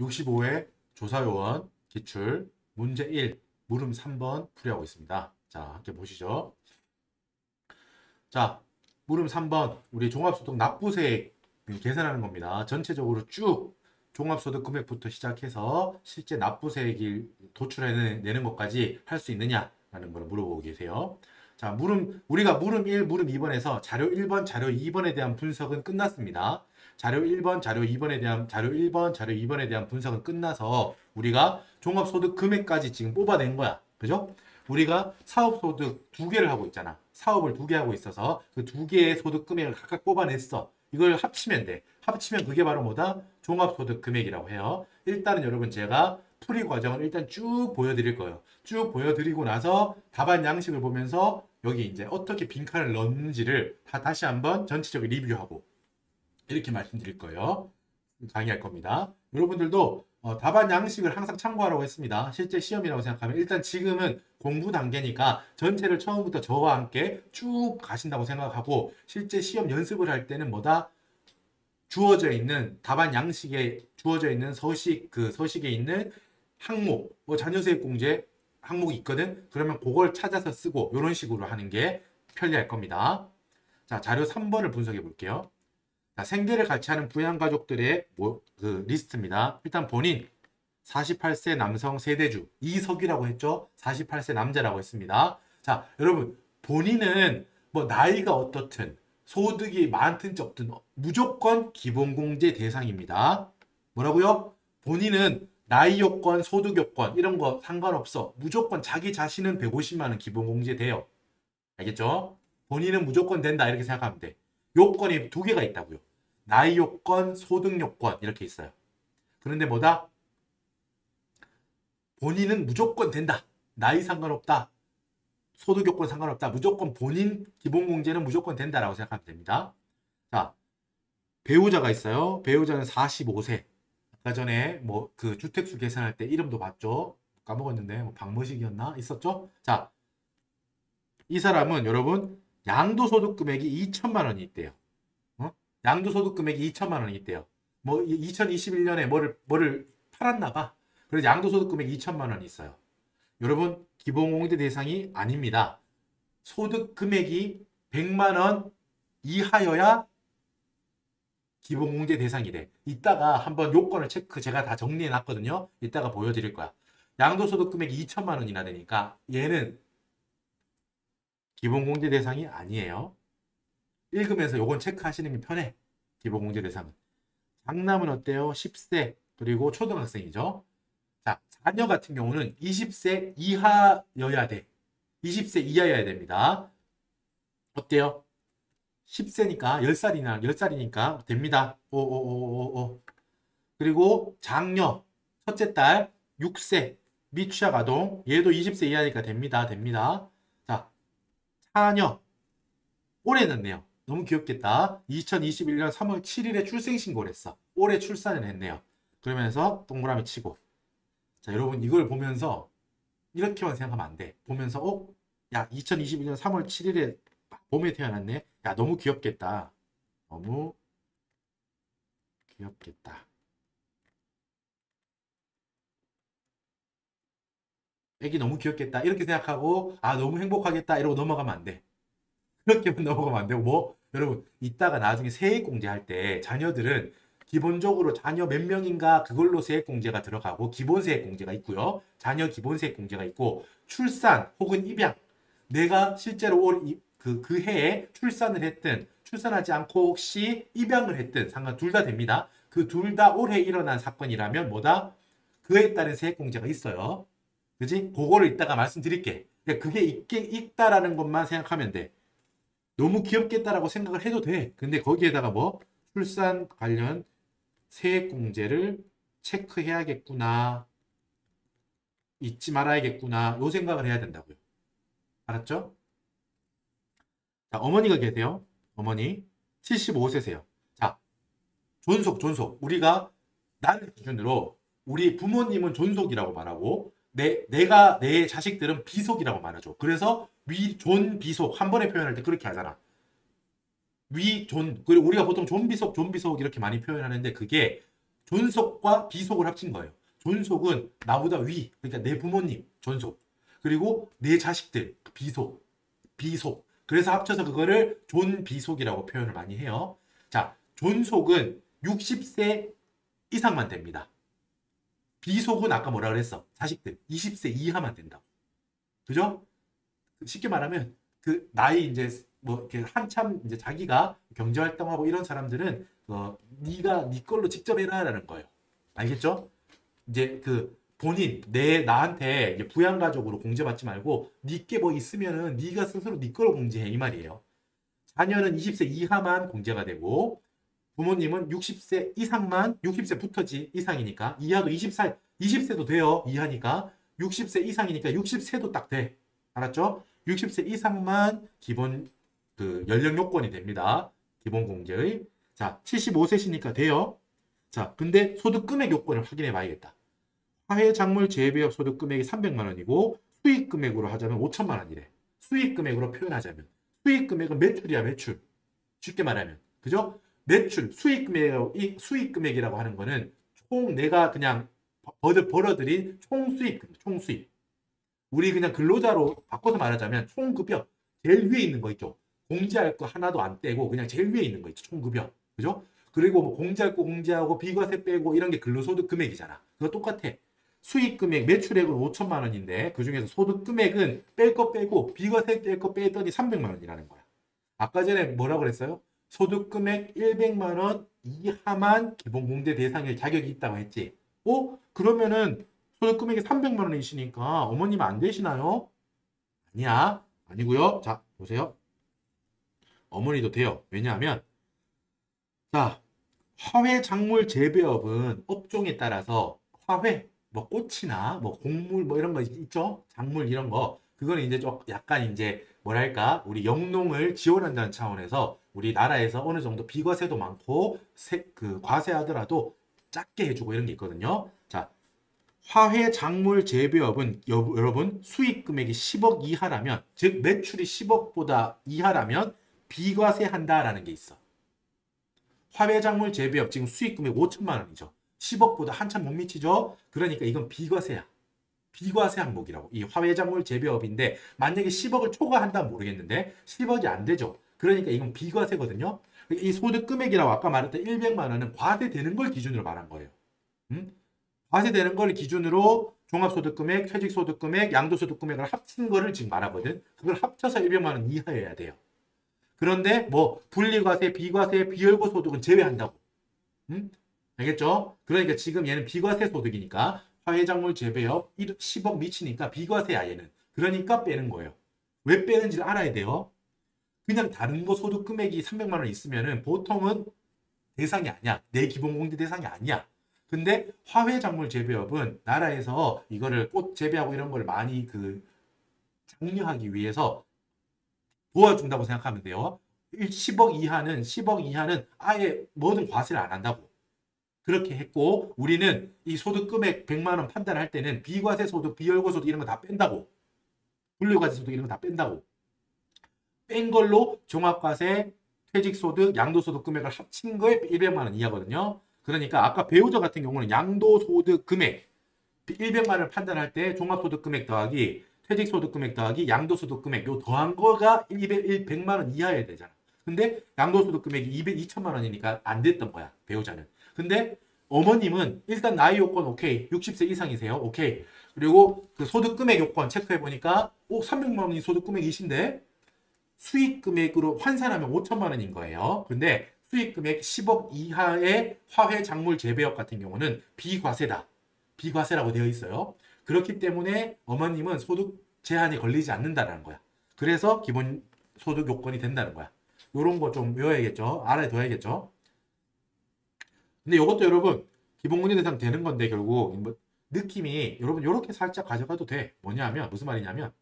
65회 조사요원 기출 문제 1 물음 3번 풀이하고 있습니다. 자, 함께 보시죠. 자, 물음 3번 우리 종합소득 납부세액 계산하는 겁니다. 전체적으로 쭉 종합소득 금액부터 시작해서 실제 납부세액을 도출해내는 것까지 할 수 있느냐라는 걸 물어보고 계세요. 자, 우리가 물음 1, 물음 2번에서 자료 1번, 자료 2번에 대한 분석은 끝났습니다. 자료 1번, 자료 2번에 대한 자료 1번, 자료 2번에 대한 분석은 끝나서 우리가 종합소득 금액까지 지금 뽑아낸 거야. 그죠? 우리가 사업소득 두 개를 하고 있잖아. 사업을 두 개 하고 있어서 그 두 개의 소득 금액을 각각 뽑아냈어. 이걸 합치면 돼. 합치면 그게 바로 뭐다? 종합소득 금액이라고 해요. 일단은 여러분 제가 풀이 과정을 일단 쭉 보여드릴 거예요. 쭉 보여드리고 나서 답안 양식을 보면서 여기 이제 어떻게 빈칸을 넣는지를 다시 한번 전체적인 리뷰하고 이렇게 말씀드릴 거예요. 강의할 겁니다. 여러분들도 답안 양식을 항상 참고하라고 했습니다. 실제 시험이라고 생각하면 일단 지금은 공부 단계니까 전체를 처음부터 저와 함께 쭉 가신다고 생각하고 실제 시험 연습을 할 때는 뭐다? 주어져 있는 답안 양식에 주어져 있는 서식에 있는 항목, 자녀세액공제 항목이 있거든. 그러면 그걸 찾아서 쓰고 이런 식으로 하는 게 편리할 겁니다. 자, 자료 3번을 분석해 볼게요. 자, 생계를 같이 하는 부양가족들의 리스트입니다. 일단 본인 48세 남성 세대주 이석이라고 했죠. 48세 남자라고 했습니다. 자, 여러분 본인은 뭐 나이가 어떻든 소득이 많든 적든 무조건 기본공제 대상입니다. 뭐라고요? 본인은 나이 요건, 소득 요건 이런 거 상관없어. 무조건 자기 자신은 150만 원 기본공제 돼요. 알겠죠? 본인은 무조건 된다 이렇게 생각하면 돼. 요건이 두 개가 있다고요. 나이 요건, 소득 요건 이렇게 있어요. 그런데 뭐다? 본인은 무조건 된다. 나이 상관없다. 소득 요건 상관없다. 무조건 본인 기본공제는 무조건 된다라고 생각하면 됩니다. 자, 배우자가 있어요. 배우자는 45세. 아까 전에 뭐 그 주택수 계산할 때 이름도 봤죠? 까먹었는데 뭐 박모식이었나? 있었죠? 자, 이 사람은 여러분 양도소득 금액이 2천만 원이 있대요. 양도소득 금액이 2천만 원이 있대요. 뭐 2021년에 뭐를 팔았나 봐. 그래서 양도소득 금액이 2천만 원이 있어요. 여러분 기본공제 대상이 아닙니다. 소득 금액이 100만 원 이하여야 기본공제 대상이 돼. 이따가 한번 요건을 제가 다 정리해 놨거든요. 이따가 보여드릴 거야. 양도소득 금액이 2천만 원이나 되니까 얘는 기본공제 대상이 아니에요. 읽으면서 요건 체크하시는 게 편해. 기본공제 대상은. 장남은 어때요? 10세 그리고 초등학생이죠. 자, 자녀 같은 경우는 20세 이하여야 돼. 20세 이하여야 됩니다. 어때요? 10세니까 10살이니까 됩니다. 오오오오오. 그리고 장녀 첫째 딸 6세 미취학 아동 얘도 20세 이하니까 됩니다. 자, 차녀 올해 넣네요. 너무 귀엽겠다. 2021년 3월 7일에 출생신고를 했어. 올해 출산을 했네요. 그러면서 동그라미 치고. 자, 여러분 이걸 보면서 이렇게만 생각하면 안 돼. 보면서 야 2021년 3월 7일에 봄에 태어났네. 야 너무 귀엽겠다. 너무 귀엽겠다. 애기 너무 귀엽겠다. 이렇게 생각하고 너무 행복하겠다. 이러고 넘어가면 안 돼. 그렇게만 넘어가면 안 되고 여러분 이따가 나중에 세액공제할 때 자녀들은 기본적으로 자녀 몇 명인가 그걸로 세액공제가 들어가고 기본세액공제가 있고요. 자녀 기본세액공제가 있고 출산 혹은 입양 내가 실제로 그 해에 출산을 했든 출산하지 않고 혹시 입양을 했든 상관 둘 다 됩니다. 그 둘 다 올해 일어난 사건이라면 뭐다? 그에 따른 세액공제가 있어요. 그지? 그거를 이따가 말씀드릴게. 그러니까 그게 있다라는 것만 생각하면 돼. 너무 귀엽겠다라고 생각을 해도 돼. 근데 거기에다가 출산 관련 세액공제를 체크해야겠구나. 잊지 말아야겠구나. 요 생각을 해야 된다고요. 알았죠? 자, 어머니가 계세요. 어머니 75세세요. 자, 존속. 우리가 나를 기준으로 우리 부모님은 존속이라고 말하고 내가 내 자식들은 비속이라고 말하죠. 그래서 위존 비속 한 번에 표현할 때 그렇게 하잖아. 위존 그리고 우리가 보통 존비속 이렇게 많이 표현하는데 그게 존속과 비속을 합친 거예요. 존속은 나보다 위, 그러니까 내 부모님 존속, 그리고 내 자식들 비속, 비속. 그래서 합쳐서 그거를 존비속이라고 표현을 많이 해요. 자, 존속은 60세 이상만 됩니다. 비속은 아까 뭐라 그랬어? 자식들 20세 이하만 된다고. 그죠? 쉽게 말하면 그 나이 이제 뭐 이렇게 한참 이제 자기가 경제 활동하고 이런 사람들은 네가 네 걸로 직접 해라라는 거예요. 알겠죠? 이제 그 본인 나한테 이제 부양가족으로 공제받지 말고 네게 뭐 있으면은 네가 스스로 네 걸로 공제해 이 말이에요. 자녀는 20세 이하만 공제가 되고 부모님은 60세 이상만 60세부터지 이상이니까 이하도 20세도 돼요. 이하니까 60세 이상이니까 60세도 딱 돼. 알았죠? 60세 이상만 기본 그 연령 요건이 됩니다. 기본 공제의. 자, 75세시니까 돼요. 자, 근데 소득 금액 요건을 확인해 봐야겠다. 화훼 작물 재배업 소득 금액이 300만 원이고 수익 금액으로 하자면 5천만 원이래. 수익 금액으로 표현하자면 수익 금액은 매출이야, 매출. 쉽게 말하면. 그죠? 매출, 수익 금액이라고 하는 거는 총 내가 그냥 벌어들인 총수익. 우리 그냥 근로자로 바꿔서 말하자면 총급여. 제일 위에 있는 거 있죠. 공제할 거 하나도 안 떼고 그냥 제일 위에 있는 거 있죠. 총급여. 그죠? 그리고 뭐 공제할 거 공제하고 비과세 빼고 이런 게 근로소득 금액이잖아. 그거 똑같아. 수익 금액, 매출액은 5천만 원인데 그 중에서 소득 금액은 뺄 거 빼고 비과세 뺄 거 빼더니 300만 원이라는 거야. 아까 전에 뭐라고 그랬어요? 소득 금액 100만 원 이하만 기본 공제 대상일 자격이 있다고 했지. 그러면은 소득 금액이 300만 원이시니까 어머님 안 되시나요? 아니야. 아니고요. 자, 보세요. 어머니도 돼요. 왜냐하면 자, 화훼 작물 재배업은 업종에 따라서 화훼, 뭐 꽃이나 뭐 곡물 뭐 이런 거 있죠? 작물 이런 거. 그거는 이제 좀 약간 이제 뭐랄까 우리 영농을 지원한다는 차원에서 우리나라에서 어느 정도 비과세도 많고 그 과세하더라도 작게 해주고 이런 게 있거든요. 자, 화훼 작물 재배업은 여러분 수익 금액이 10억 이하라면 즉 매출이 10억보다 이하라면 비과세 한다라는 게 있어. 화훼 작물 재배업 지금 수익 금액 5천만 원이죠. 10억보다 한참 못 미치죠. 그러니까 이건 비과세야. 비과세 항목이라고. 이 화훼 작물 재배업인데 만약에 10억을 초과한다면 모르겠는데 10억이 안 되죠. 그러니까 이건 비과세거든요. 이 소득 금액이라고 아까 말했던 100만 원은 과세되는 걸 기준으로 말한 거예요. 과세되는 걸 기준으로 종합소득금액, 퇴직소득금액, 양도소득금액을 합친 거를 지금 말하거든. 그걸 합쳐서 100만 원 이하여야 돼요. 그런데 뭐 분리과세, 비과세, 비월고 소득은 제외한다고. 알겠죠? 그러니까 지금 얘는 비과세 소득이니까 화훼작물 재배업 10억 미치니까 비과세야 얘는. 그러니까 빼는 거예요. 왜 빼는지를 알아야 돼요. 그냥 다른 거 소득 금액이 300만 원 있으면은 보통은 대상이 아니야. 내 기본공제 대상이 아니야. 근데 화훼작물 재배업은 나라에서 이거를 꽃 재배하고 이런 걸 많이 장려하기 위해서 도와준다고 생각하면 돼요. 10억 이하는 아예 뭐든 과세를 안 한다고. 그렇게 했고 우리는 이 소득 금액 100만 원 판단할 때는 비과세 소득, 비월고 소득 이런 거 다 뺀다고. 분류과세 소득 이런 거 다 뺀다고. 뺀 걸로 종합과세, 퇴직소득, 양도소득 금액을 합친 거에 100만 원 이하거든요. 그러니까 아까 배우자 같은 경우는 양도소득 금액 100만 원을 판단할 때 종합소득 금액 더하기 퇴직소득 금액 더하기 양도소득 금액 요 더한 거가 100만 원 이하여야 되잖아. 근데 양도소득 금액이 2천만 원이니까 안 됐던 거야. 배우자는. 근데 어머님은 일단 나이 요건 오케이. 60세 이상이세요. 오케이. 그리고 그 소득 금액 요건 체크해 보니까 300만 원이 소득 금액이신데 수익 금액으로 환산하면 5천만 원인 거예요. 근데 수익 금액 10억 이하의 화훼 작물 재배업 같은 경우는 비과세다. 비과세라고 되어 있어요. 그렇기 때문에 어머님은 소득 제한이 걸리지 않는다는 거야. 그래서 기본 소득 요건이 된다는 거야. 요런 거 좀 외워야겠죠. 알아둬야겠죠. 근데 이것도 여러분 기본공제 대상 되는 건데 결국 뭐 느낌이 여러분 요렇게 살짝 가져가도 돼. 뭐냐면 무슨 말이냐면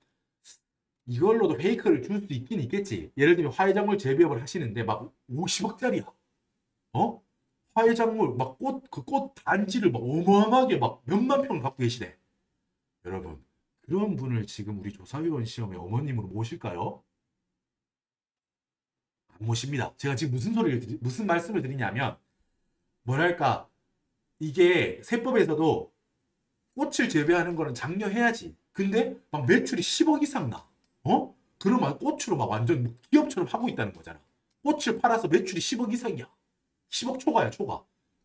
이걸로도 페이크를 줄 수 있긴 있겠지. 예를 들면 화훼작물 재배업을 하시는데 막 50억짜리야. 화훼작물 막 꽃 단지를 막 어마어마하게 막 몇만 평을 갖고 계시대. 여러분 그런 분을 지금 우리 조사위원 시험에 어머님으로 모실까요? 안 모십니다. 제가 지금 무슨 말씀을 드리냐면 뭐랄까 이게 세법에서도 꽃을 재배하는 거는 장려해야지. 근데 막 매출이 10억 이상 나. 어? 그러면 꽃으로 막 완전 기업처럼 하고 있다는 거잖아. 꽃을 팔아서 매출이 10억 이상이야. 10억 초과야, 초과.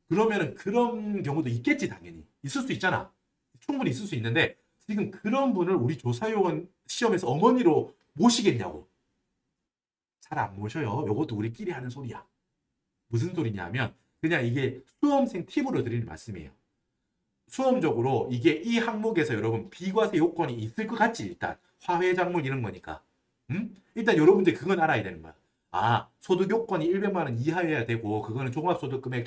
그러면은 그런 경우도 있겠지, 당연히. 있을 수 있잖아. 충분히 있을 수 있는데 지금 그런 분을 우리 조사요원 시험에서 어머니로 모시겠냐고. 잘 안 모셔요. 요것도 우리끼리 하는 소리야. 무슨 소리냐면 그냥 이게 수험생 팁으로 드리는 말씀이에요. 수험적으로 이게 이 항목에서 여러분 비과세 요건이 있을 것 같지. 일단 화훼작물 이런 거니까. 일단 여러분들 그건 알아야 되는 거야. 아, 소득 요건이 100만 원 이하여야 되고 그거는 종합소득금액,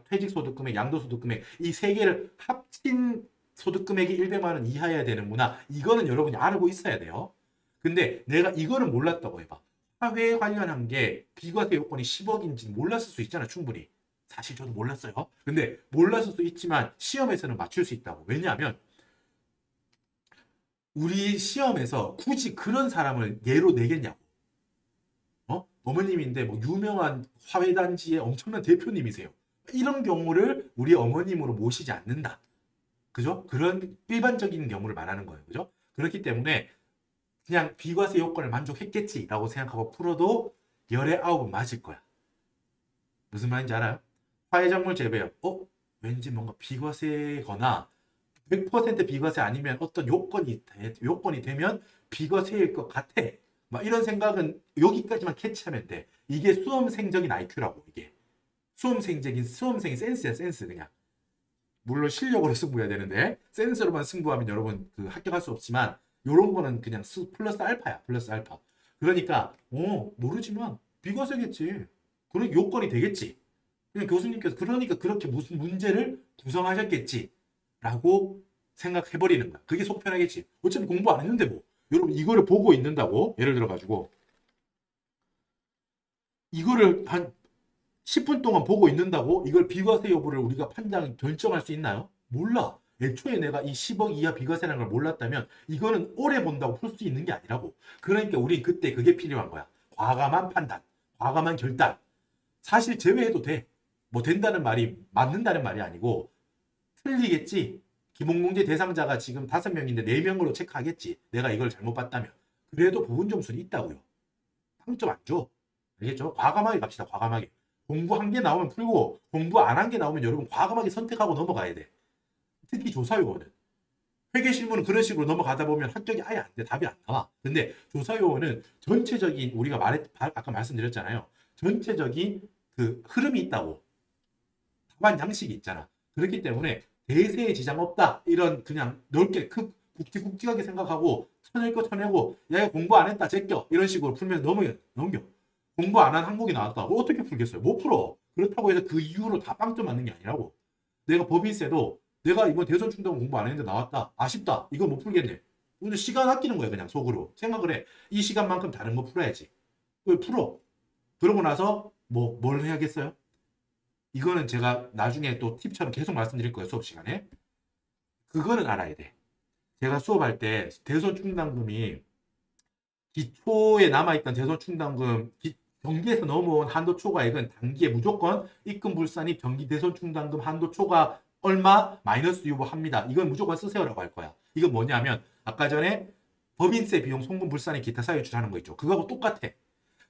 퇴직소득금액, 양도소득금액 이 세 개를 합친 소득금액이 100만 원 이하여야 되는구나. 이거는 여러분이 알고 있어야 돼요. 근데 내가 이거는 몰랐다고 해봐. 화훼 관련한 게 비과세 요건이 10억인지 몰랐을 수 있잖아, 충분히. 사실 저도 몰랐어요. 근데 몰랐을 수 있지만 시험에서는 맞출 수 있다고. 왜냐하면 우리 시험에서 굳이 그런 사람을 예로 내겠냐고. 어머님인데 뭐 유명한 화훼단지의 엄청난 대표님이세요. 이런 경우를 우리 어머님으로 모시지 않는다. 그죠? 그런 일반적인 경우를 말하는 거예요. 그죠? 그렇기 때문에 그냥 비과세 요건을 만족했겠지라고 생각하고 풀어도 열의 9은 맞을 거야. 무슨 말인지 알아요? 화훼작물 재배요. 왠지 뭔가 비과세거나 100% 비과세 아니면 어떤 요건이 되면 비과세일 것 같아. 막 이런 생각은 여기까지만 캐치하면 돼. 이게 수험생적인 IQ라고 이게. 수험생의 센스야, 센스 그냥. 물론 실력으로 승부해야 되는데 센스로만 승부하면 여러분 그 합격할 수 없지만 요런 거는 그냥 플러스 알파야. 플러스 알파. 그러니까 모르지만 비과세겠지. 그런 요건이 되겠지. 그냥 교수님께서 그러니까 그렇게 무슨 문제를 구성하셨겠지 라고 생각해버리는 거야. 그게 속 편하겠지. 어차피 공부 안 했는데 뭐. 여러분 이거를 보고 있는다고 예를 들어 가지고 이거를 한 10분 동안 보고 있는다고 이걸 비과세 여부를 우리가 결정할 수 있나요? 몰라. 애초에 내가 이 10억 이하 비과세라는 걸 몰랐다면 이거는 오래 본다고 풀 수 있는 게 아니라고. 그러니까 우리 그때 그게 필요한 거야. 과감한 판단, 과감한 결단. 사실 제외해도 돼. 뭐 된다는 말이 맞는다는 말이 아니고 틀리겠지. 기본공제 대상자가 지금 5명인데 4명으로 체크하겠지. 내가 이걸 잘못 봤다면. 그래도 부분 점수는 있다고요. 평점 안 줘. 알겠죠? 과감하게 갑시다. 과감하게. 공부 한 개 나오면 풀고 공부 안 한 게 나오면 여러분 과감하게 선택하고 넘어가야 돼. 특히 조사요원은. 회계실무는 그런 식으로 넘어가다 보면 합격이 아예 안 돼. 답이 안 나와. 근데 조사요원은 전체적인 우리가 아까 말씀드렸잖아요. 전체적인 그 흐름이 있다고. 답안 양식이 있잖아. 그렇기 때문에 대세에 지장 없다. 이런 그냥 넓게 굵직굵직하게 생각하고 쳐낼 거 쳐내고 야 공부 안 했다 제껴. 이런 식으로 풀면서 넘겨. 공부 안 한 항목이 나왔다. 어떻게 풀겠어요? 못 풀어. 그렇다고 해서 그 이후로 다 빵점 맞는 게 아니라고. 내가 법인세도 내가 이번 대선 충당 공부 안 했는데 나왔다. 아쉽다. 이거 못 풀겠네. 오늘 시간 아끼는 거야 그냥 속으로. 생각을 해. 이 시간만큼 다른 거 풀어야지. 그걸 풀어. 그러고 나서 뭘 해야겠어요? 이거는 제가 나중에 또 팁처럼 계속 말씀드릴 거예요. 수업 시간에. 그거는 알아야 돼. 제가 수업할 때 대손 충당금이 기초에 남아있던 대손 충당금 경기에서 넘어온 한도 초과액은 단기에 무조건 입금 불산입 경기 대손 충당금 한도 초과 얼마 마이너스 유보합니다. 이건 무조건 쓰세요라고 할 거야. 이건 뭐냐면 아까 전에 법인세 비용 송금 불산입 기타 사유출하는 거 있죠. 그거하고 똑같아.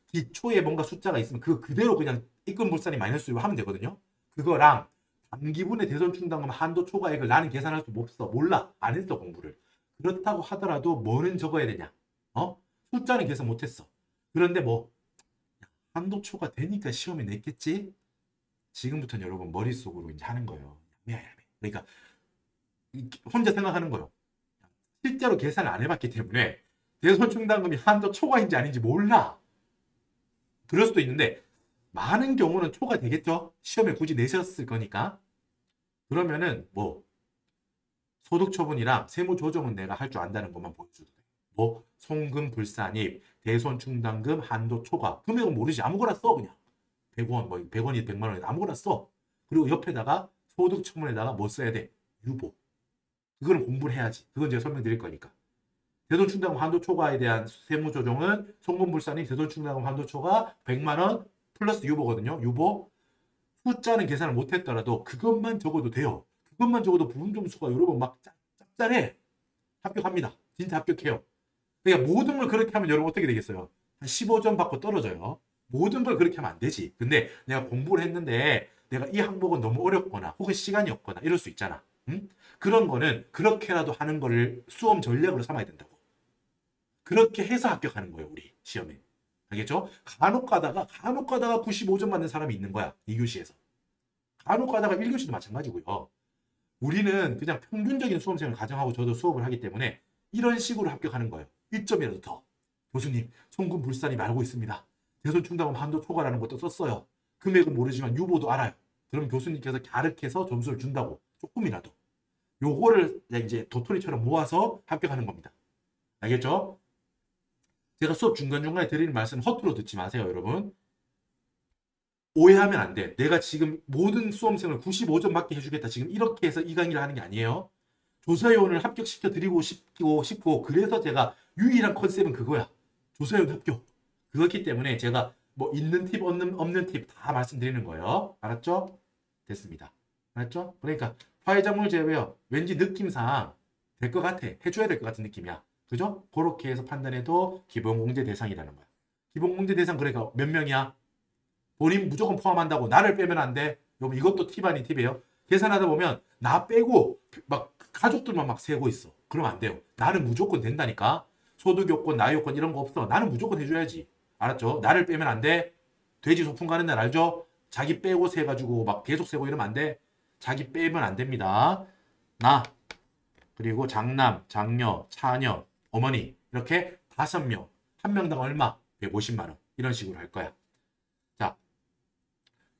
기초에 뭔가 숫자가 있으면 그거 그대로 그냥 입금 불산입 마이너스 유보하면 되거든요. 그거랑 단기분의 대손 충당금 한도 초과액을 나는 계산할 수 없어. 몰라. 안 했어 공부를. 그렇다고 하더라도 뭐는 적어야 되냐? 숫자는 계산 못했어. 그런데 한도 초과 되니까 시험에 냈겠지? 지금부터는 여러분 머릿속으로 이제 하는 거예요. 야매. 그러니까 혼자 생각하는 거예요. 실제로 계산을 안 해봤기 때문에 대손 충당금이 한도 초과인지 아닌지 몰라. 그럴 수도 있는데 많은 경우는 초과 되겠죠? 시험에 굳이 내셨을 거니까. 그러면은 소득 처분이랑 세무 조정은 내가 할 줄 안다는 것만 보여줘도 돼. 송금 불산입, 대손 충당금 한도 초과. 금액은 모르지. 아무거나 써 그냥. 100원, 100원이 100만 원이 아무거나 써. 그리고 옆에다가 소득 처분에다가 써야 돼? 유보. 그거는 공부를 해야지. 그건 제가 설명드릴 거니까. 대손 충당금 한도 초과에 대한 세무 조정은 송금 불산입, 대손 충당금 한도 초과 100만 원 플러스 유보거든요. 유보. 숫자는 계산을 못했더라도 그것만 적어도 돼요. 그것만 적어도 부분 점수가 여러분 막 짭짤해. 합격합니다. 진짜 합격해요. 그러니까 모든 걸 그렇게 하면 여러분 어떻게 되겠어요? 한 15점 받고 떨어져요. 모든 걸 그렇게 하면 안 되지. 근데 내가 공부를 했는데 내가 이 항목은 너무 어렵거나 혹은 시간이 없거나 이럴 수 있잖아. 응? 그런 거는 그렇게라도 하는 거를 수험 전략으로 삼아야 된다고. 그렇게 해서 합격하는 거예요, 우리 시험에. 알겠죠? 간혹 가다가 95점 받는 사람이 있는 거야. 2교시에서. 간혹 가다가 1교시도 마찬가지고요. 우리는 그냥 평균적인 수험생을 가정하고 저도 수업을 하기 때문에 이런 식으로 합격하는 거예요. 1점이라도 더. 교수님, 송금 불산이 알고 있습니다. 대손 충당금 한도 초과라는 것도 썼어요. 금액은 모르지만 유보도 알아요. 그럼 교수님께서 갸륵해서 점수를 준다고. 조금이라도. 요거를 이제 도토리처럼 모아서 합격하는 겁니다. 알겠죠? 제가 수업 중간중간에 드리는 말씀은 허투루 듣지 마세요, 여러분. 오해하면 안 돼. 내가 지금 모든 수험생을 95점 받게 해주겠다. 지금 이렇게 해서 이 강의를 하는 게 아니에요. 조사요원을 합격시켜 드리고 싶고 그래서 제가 유일한 컨셉은 그거야. 조사요원 합격. 그렇기 때문에 제가 뭐 있는 팁 없는 팁 다 말씀드리는 거예요. 알았죠? 됐습니다. 알았죠? 그러니까 화해작물 제외요. 왠지 느낌상 될 것 같아. 해줘야 될 것 같은 느낌이야. 그죠? 그렇게 해서 판단해도 기본공제 대상이라는 거야. 기본공제 대상 그러니까 몇 명이야? 본인 무조건 포함한다고 나를 빼면 안 돼. 여러분 이것도 팁 아닌 팁이에요. 계산하다 보면 나 빼고 막 가족들만 막 세고 있어. 그러면 안 돼요. 나는 무조건 된다니까. 소득 요건, 나이 요건 이런 거 없어. 나는 무조건 해줘야지. 알았죠? 나를 빼면 안 돼. 돼지 소풍 가는 날 알죠? 자기 빼고 세가지고 막 계속 세고 이러면 안 돼. 자기 빼면 안 됩니다. 나 그리고 장남, 장녀, 차녀, 어머니 이렇게 5명. 한 명당 얼마? 150만 원. 이런 식으로 할 거야. 자,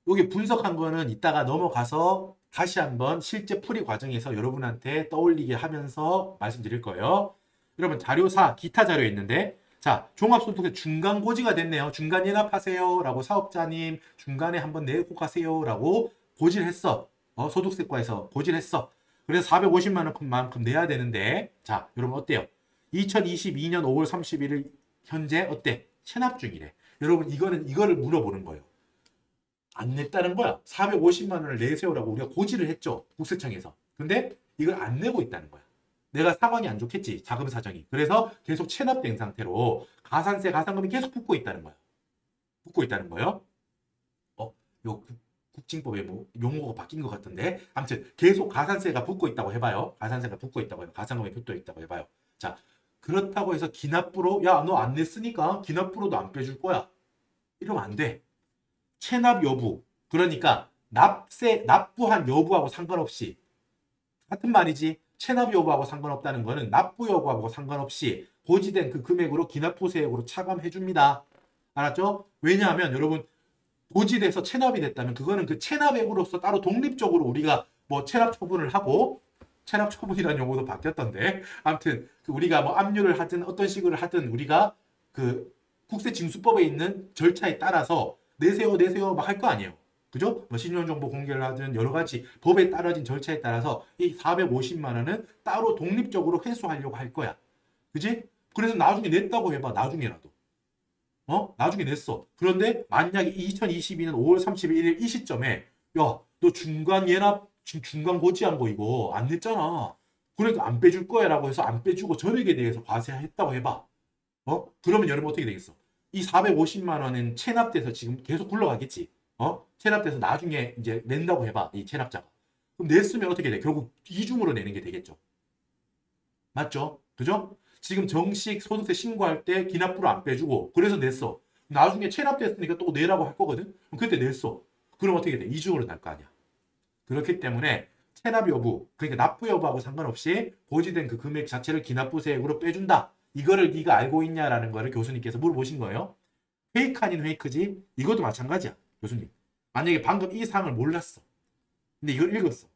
여기 분석한 거는 이따가 넘어가서 다시 한번 실제 풀이 과정에서 여러분한테 떠올리게 하면서 말씀드릴 거예요. 여러분 자료사 기타 자료에 있는데 자 종합소득세 중간고지가 됐네요. 중간연합하세요 라고 사업자님 중간에 한번 내고 가세요 라고 고지를 했어. 소득세과에서 고지를 했어. 그래서 450만 원만큼 내야 되는데 자 여러분 어때요? 2022년 5월 31일 현재 어때? 체납 중이래. 여러분 이거를 물어보는 거예요. 안 냈다는 거야. 450만 원을 내세요라고 우리가 고지를 했죠. 국세청에서. 근데 이걸 안 내고 있다는 거야. 내가 상황이 안 좋겠지. 자금 사정이. 그래서 계속 체납된 상태로 가산세, 가산금이 계속 붙고 있다는 거야. 붙고 있다는 거예요. 요 국징법에 뭐 용어가 바뀐 것 같은데 아무튼 계속 가산세가 붙고 있다고 해봐요. 가산세가 붙고 있다고 해요. 가산금이 붙어 있다고 해봐요. 자 그렇다고 해서 기납부로 야 너 안 냈으니까 기납부로도 안 빼줄 거야. 이러면 안 돼. 체납 여부 그러니까 납부한 여부하고 상관없이 같은 말이지 체납 여부하고 상관없다는 거는 납부 여부하고 상관없이 고지된 그 금액으로 기납부세액으로 차감해 줍니다. 알았죠? 왜냐하면 여러분 고지돼서 체납이 됐다면 그거는 그 체납액으로서 따로 독립적으로 우리가 뭐 체납 처분을 하고 체납 처분이라는 용어도 바뀌었던데 아무튼 우리가 뭐 압류를 하든 어떤 식으로 하든 우리가 그 국세징수법에 있는 절차에 따라서 내세요 막 할 거 아니에요. 그죠? 뭐 신용정보 공개를 하든 여러 가지 법에 따라진 절차에 따라서 이 450만 원은 따로 독립적으로 회수하려고 할 거야. 그지? 그래서 나중에 냈다고 해봐. 나중에라도. 나중에 냈어. 그런데 만약에 2022년 5월 31일 이 시점에 야, 너 중간 예납 중간 고지한 거 이거 안 냈잖아. 그러니까 안 빼줄 거야 라고 해서 안 빼주고 전액에 대해서 과세했다고 해봐. 그러면 여러분 어떻게 되겠어? 이 450만 원은 체납돼서 지금 계속 굴러가겠지. 체납돼서 나중에 이제 낸다고 해봐. 이 체납자가. 그럼 냈으면 어떻게 돼? 결국 이중으로 내는 게 되겠죠. 맞죠? 그죠? 지금 정식 소득세 신고할 때 기납부를 안 빼주고 그래서 냈어. 나중에 체납됐으니까 또 내라고 할 거거든? 그럼 그때 냈어. 그럼 어떻게 돼? 이중으로 날 거 아니야. 그렇기 때문에 체납 여부, 그러니까 납부 여부하고 상관없이 고지된 그 금액 자체를 기납부세액으로 빼준다. 이거를 네가 알고 있냐라는 거를 교수님께서 물어보신 거예요. 페이크 아닌 페이크지? 이것도 마찬가지야. 교수님. 만약에 방금 이 사항을 몰랐어. 근데 이걸 읽었어.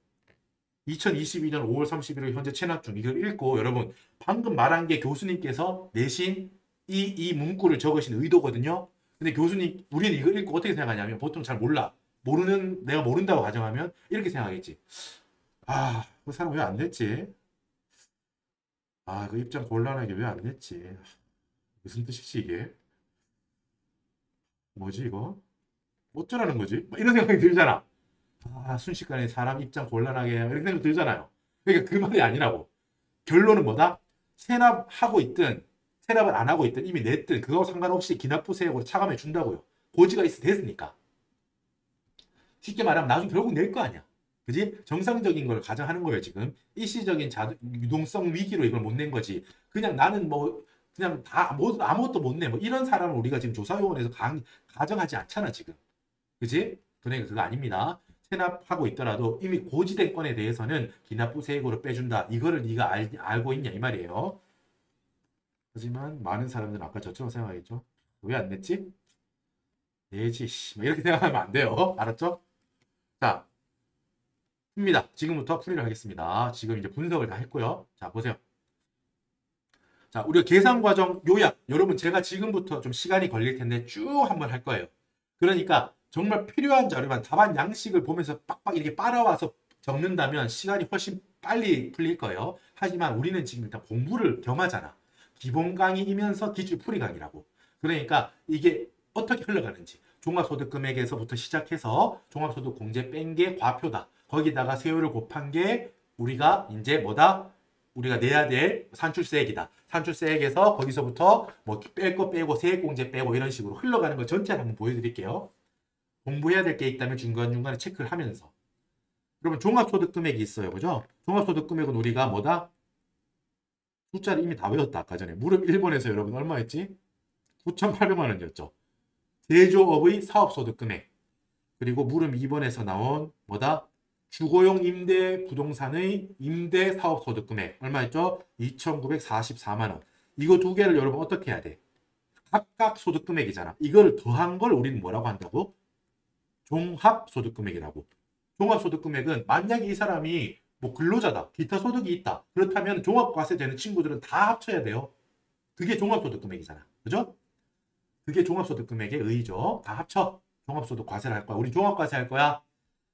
2022년 5월 31일 현재 체납 중 이걸 읽고 여러분 방금 말한 게 교수님께서 내신 이 문구를 적으신 의도거든요. 근데 교수님 우리는 이걸 읽고 어떻게 생각하냐면 보통 잘 몰라. 내가 모른다고 가정하면 이렇게 생각하겠지. 그 사람 왜 안 냈지? 그 입장 곤란하게 왜 안 냈지? 무슨 뜻이지 이게? 뭐지 이거? 어쩌라는 거지? 이런 생각이 들잖아. 아, 순식간에 사람 입장 곤란하게 이렇게 생각 들잖아요. 그러니까 그 말이 아니라고. 결론은 뭐다? 체납하고 있든 체납을 안 하고 있든 이미 냈든 그거 상관없이 기납부세액으로 차감해 준다고요. 고지가 됐으니까. 쉽게 말하면 나중에 결국 낼 거 아니야. 그지? 정상적인 걸 가정하는 거예요, 지금. 일시적인 유동성 위기로 이걸 못 낸 거지. 그냥 나는 뭐, 그냥 다, 아무것도 못 내. 뭐, 이런 사람을 우리가 지금 조사요원에서 가정하지 않잖아, 지금. 그지? 그러니까 그거 아닙니다. 체납하고 있더라도 이미 고지된 건에 대해서는 기납부세액으로 빼준다. 이거를 네가 알고 있냐, 이 말이에요. 하지만 많은 사람들은 아까 저처럼 생각하겠죠. 왜 안 냈지? 내지, 씨. 뭐 이렇게 생각하면 안 돼요. 알았죠? 자, 입니다. 지금부터 풀이를 하겠습니다. 지금 이제 분석을 다 했고요. 자, 보세요. 자, 우리가 계산 과정 요약. 여러분, 제가 지금부터 좀 시간이 걸릴 텐데 쭉 한번 할 거예요. 그러니까 정말 필요한 자료만 답안 양식을 보면서 빡빡 이렇게 빨아와서 적는다면 시간이 훨씬 빨리 풀릴 거예요. 하지만 우리는 지금 일단 공부를 겸하잖아. 기본 강의이면서 기출 풀이 강의라고. 그러니까 이게 어떻게 흘러가는지. 종합소득금액에서부터 시작해서 종합소득 공제 뺀 게 과표다. 거기다가 세율을 곱한 게 우리가 이제 뭐다? 우리가 내야 될 산출세액이다. 산출세액에서 거기서부터 뭐 뺄 거 빼고 세액공제 빼고 이런 식으로 흘러가는 걸 전체를 한번 보여드릴게요. 공부해야 될 게 있다면 중간중간에 체크를 하면서. 여러분 종합소득금액이 있어요. 그죠? 종합소득금액은 우리가 뭐다? 숫자를 이미 다 외웠다. 아까 전에. 무릎 1번에서 여러분 얼마였지? 9,800만 원이었죠. 제조업의 사업소득금액. 그리고 무릎 2번에서 나온 뭐다? 주거용 임대 부동산의 임대 사업소득금액. 얼마였죠? 2,944만 원. 이거 두 개를 여러분 어떻게 해야 돼? 각각 소득금액이잖아. 이거를 더한 걸 우리는 뭐라고 한다고? 종합소득금액이라고. 종합소득금액은 만약에 이 사람이 뭐 근로자다. 기타 소득이 있다. 그렇다면 종합과세 되는 친구들은 다 합쳐야 돼요. 그게 종합소득금액이잖아. 그죠? 그게 종합소득금액의 의의죠. 다 합쳐. 종합소득 과세를 할 거야. 우리 종합과세 할 거야.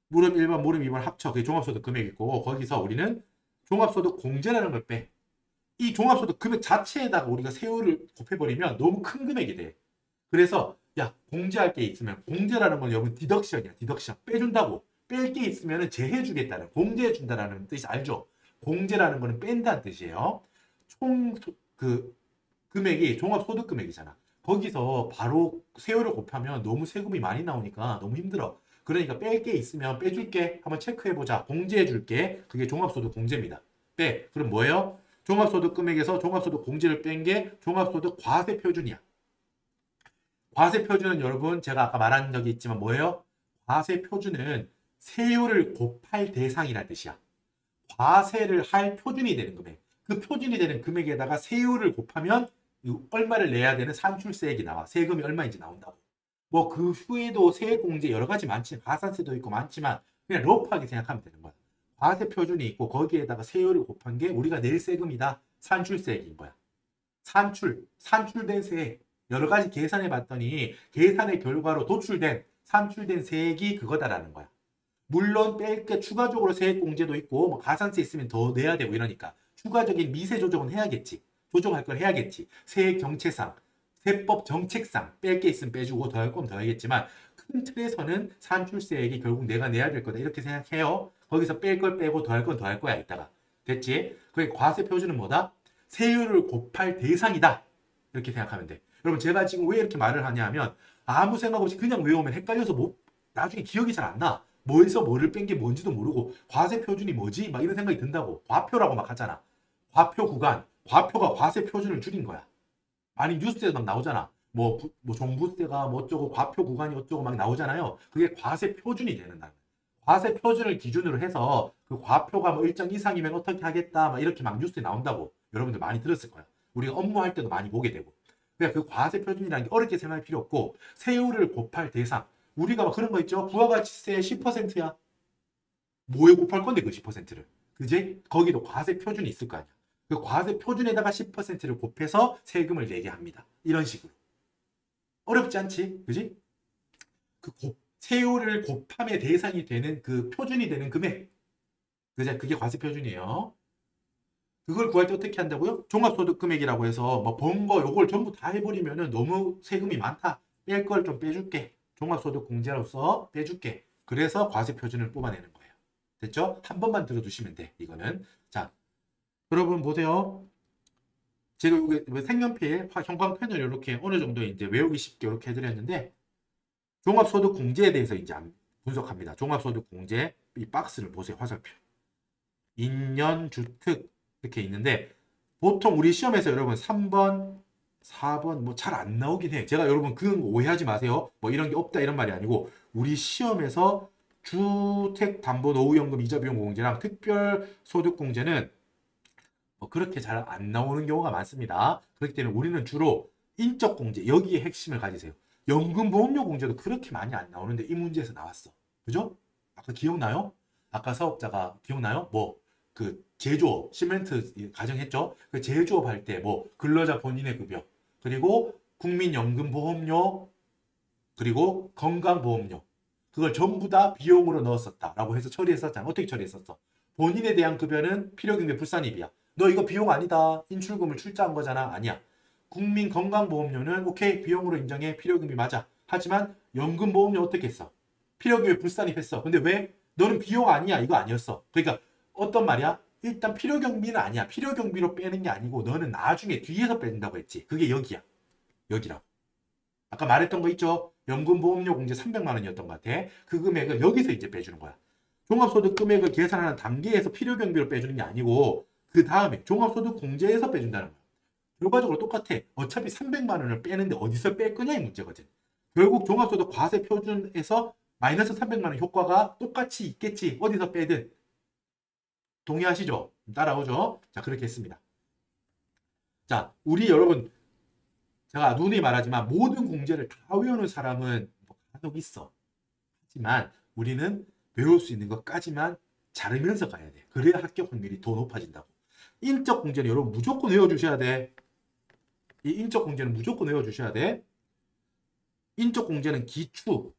무릎 1번, 무릎 2번 합쳐. 그게 종합소득 금액이고 거기서 우리는 종합소득 공제라는 걸 빼. 이 종합소득 금액 자체에다가 우리가 세율을 곱해버리면 너무 큰 금액이 돼. 그래서 야 공제할 게 있으면 공제라는 건 여러분 디덕션이야. 디덕션. 빼준다고. 뺄 게 있으면 제해주겠다는 공제해준다는 뜻이 알죠? 공제라는 거는 뺀다는 뜻이에요. 총 그 금액이 종합소득 금액이잖아. 거기서 바로 세율을 곱하면 너무 세금이 많이 나오니까 너무 힘들어. 그러니까 뺄 게 있으면 빼줄게. 한번 체크해보자. 공제해줄게. 그게 종합소득 공제입니다. 빼. 그럼 뭐예요? 종합소득 금액에서 종합소득 공제를 뺀 게 종합소득 과세 표준이야. 과세 표준은 여러분 제가 아까 말한 적이 있지만 뭐예요? 과세 표준은 세율을 곱할 대상이라는 뜻이야. 과세를 할 표준이 되는 금액. 그 표준이 되는 금액에다가 세율을 곱하면 얼마를 내야 되는 산출세액이 나와. 세금이 얼마인지 나온다고. 뭐 그 후에도 세액공제 여러 가지 많지만 가산세도 있고 많지만 그냥 러프하게 생각하면 되는 거야. 과세 표준이 있고 거기에다가 세율을 곱한 게 우리가 낼 세금이다. 산출세액인 거야. 산출된 세액. 여러 가지 계산해 봤더니 계산의 결과로 산출된 세액이 그거다라는 거야. 물론 뺄 게 추가적으로 세액공제도 있고 뭐 가산세 있으면 더 내야 되고 이러니까 추가적인 미세 조정은 해야겠지. 조정할 걸 해야겠지. 세액 정체상, 세법 정책상 뺄 게 있으면 빼주고 더할 거면 더 하겠지만 큰 틀에서는 산출세액이 결국 내가 내야 될 거다 이렇게 생각해요. 거기서 뺄 걸 빼고 더할 건 더 할 거야 이따가. 됐지? 그러니까 과세 표준은 뭐다? 세율을 곱할 대상이다. 이렇게 생각하면 돼. 여러분 제가 지금 왜 이렇게 말을 하냐 하면 아무 생각 없이 그냥 외우면 헷갈려서 나중에 기억이 잘 안 나. 뭐에서 뭐를 뺀 게 뭔지도 모르고 과세 표준이 뭐지? 막 이런 생각이 든다고. 과표라고 막 하잖아. 과표 구간. 과표가 과세 표준을 줄인 거야. 아니 뉴스에서 막 나오잖아. 뭐 종부세가 뭐 어쩌고 과표 구간이 어쩌고 막 나오잖아요. 그게 과세 표준이 되는 날. 과세 표준을 기준으로 해서 그 과표가 뭐 일정 이상이면 어떻게 하겠다 막 이렇게 막 뉴스에 나온다고. 여러분들 많이 들었을 거야. 우리가 업무할 때도 많이 보게 되고. 그러니까 그 과세 표준이라는 게 어렵게 생각할 필요 없고 세율을 곱할 대상. 우리가 막 그런 거 있죠. 부가가치세 10%야. 뭐에 곱할 건데 그 10%를. 그지? 거기도 과세 표준이 있을 거 아니야. 그 과세 표준에다가 10%를 곱해서 세금을 내게 합니다. 이런 식으로. 어렵지 않지? 그지? 세율을 곱함의 대상이 되는 그 표준이 되는 금액. 그게 과세 표준이에요. 그걸 구할 때 어떻게 한다고요? 종합소득금액이라고 해서 뭐 번 거 요걸 전부 다 해버리면은 너무 세금이 많다. 뺄 걸 좀 빼줄게. 종합소득 공제로서 빼줄게. 그래서 과세 표준을 뽑아내는 거예요. 됐죠? 한 번만 들어두시면 돼. 이거는. 자, 여러분 보세요. 지금 이게 색연필, 형광펜을 이렇게 어느 정도 이제 외우기 쉽게 이렇게 해드렸는데 종합소득 공제에 대해서 이제 분석합니다. 종합소득 공제 이 박스를 보세요. 화살표. 인연주택 이렇게 있는데 보통 우리 시험에서 여러분 3번, 4번 뭐 잘 안 나오긴 해. 제가 여러분 그런 거 오해하지 마세요. 뭐 이런 게 없다 이런 말이 아니고 우리 시험에서 주택담보노후연금 이자비용공제랑 특별소득공제는 뭐 그렇게 잘 안 나오는 경우가 많습니다. 그렇기 때문에 우리는 주로 인적공제 여기에 핵심을 가지세요. 연금보험료 공제도 그렇게 많이 안 나오는데 이 문제에서 나왔어. 그죠? 아까 기억나요? 아까 사업자가 기억나요? 뭐 그 제조업, 시멘트 가정했죠? 그 제조업 할 때 뭐 근로자 본인의 급여 그리고 국민연금보험료 그리고 건강보험료 그걸 전부 다 비용으로 넣었었다라고 해서 처리했었잖아. 어떻게 처리했었어? 본인에 대한 급여는 필요경비 불산입이야. 너 이거 비용 아니다. 인출금을 출자한 거잖아. 아니야. 국민건강보험료는 오케이 비용으로 인정해. 필요경비 맞아. 하지만 연금보험료 어떻게 했어? 필요경비 불산입했어. 근데 왜? 너는 비용 아니야. 이거 아니었어. 그러니까 어떤 말이야? 일단 필요경비는 아니야. 필요경비로 빼는 게 아니고 너는 나중에 뒤에서 빼준다고 했지. 그게 여기야. 여기라고. 아까 말했던 거 있죠? 연금보험료 공제 300만 원이었던 것 같아. 그 금액을 여기서 이제 빼주는 거야. 종합소득 금액을 계산하는 단계에서 필요경비로 빼주는 게 아니고 그 다음에 종합소득 공제에서 빼준다는 거야. 결과적으로 똑같아. 어차피 300만 원을 빼는데 어디서 뺄 거냐 이 문제거든. 결국 종합소득 과세 표준에서 마이너스 300만 원 효과가 똑같이 있겠지. 어디서 빼든. 동의하시죠? 따라오죠? 자, 그렇게 했습니다. 자, 우리 여러분 제가 누누이 말하지만 모든 공제를 다 외우는 사람은 뭐 간혹 있어. 하지만 우리는 배울 수 있는 것까지만 잘하면서 가야 돼. 그래야 합격 확률이 더 높아진다고. 인적 공제는 여러분 무조건 외워주셔야 돼. 이 인적 공제는 무조건 외워주셔야 돼. 인적 공제는 기추.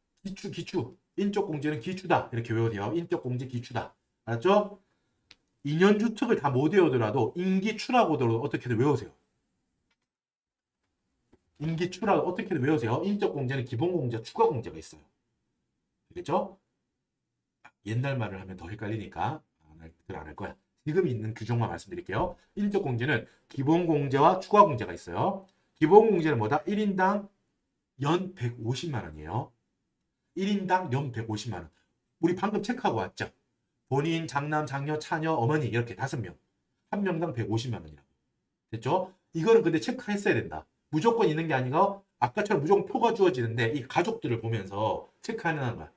인적 공제는 기추다. 이렇게 외워야 돼요. 인적 공제 기추다. 알았죠? 2년 주택을 다 못 외우더라도 인기추라고도 어떻게든 외우세요. 인기추라고 어떻게든 외우세요. 인적 공제는 기본 공제, 추가 공제가 있어요. 알겠죠? 옛날 말을 하면 더 헷갈리니까 안 할 거야. 지금 있는 규정만 말씀드릴게요. 인적 공제는 기본 공제와 추가 공제가 있어요. 기본 공제는 뭐다? 1인당 연 150만 원이에요. 1인당 연 150만 원. 우리 방금 체크하고 왔죠? 본인, 장남, 장녀, 차녀, 어머니 이렇게 5명. 한 명당 150만 원이라고. 됐죠? 이거는 근데 체크했어야 된다. 무조건 있는 게 아니라 아까처럼 무조건 표가 주어지는데 이 가족들을 보면서 체크하는 거야.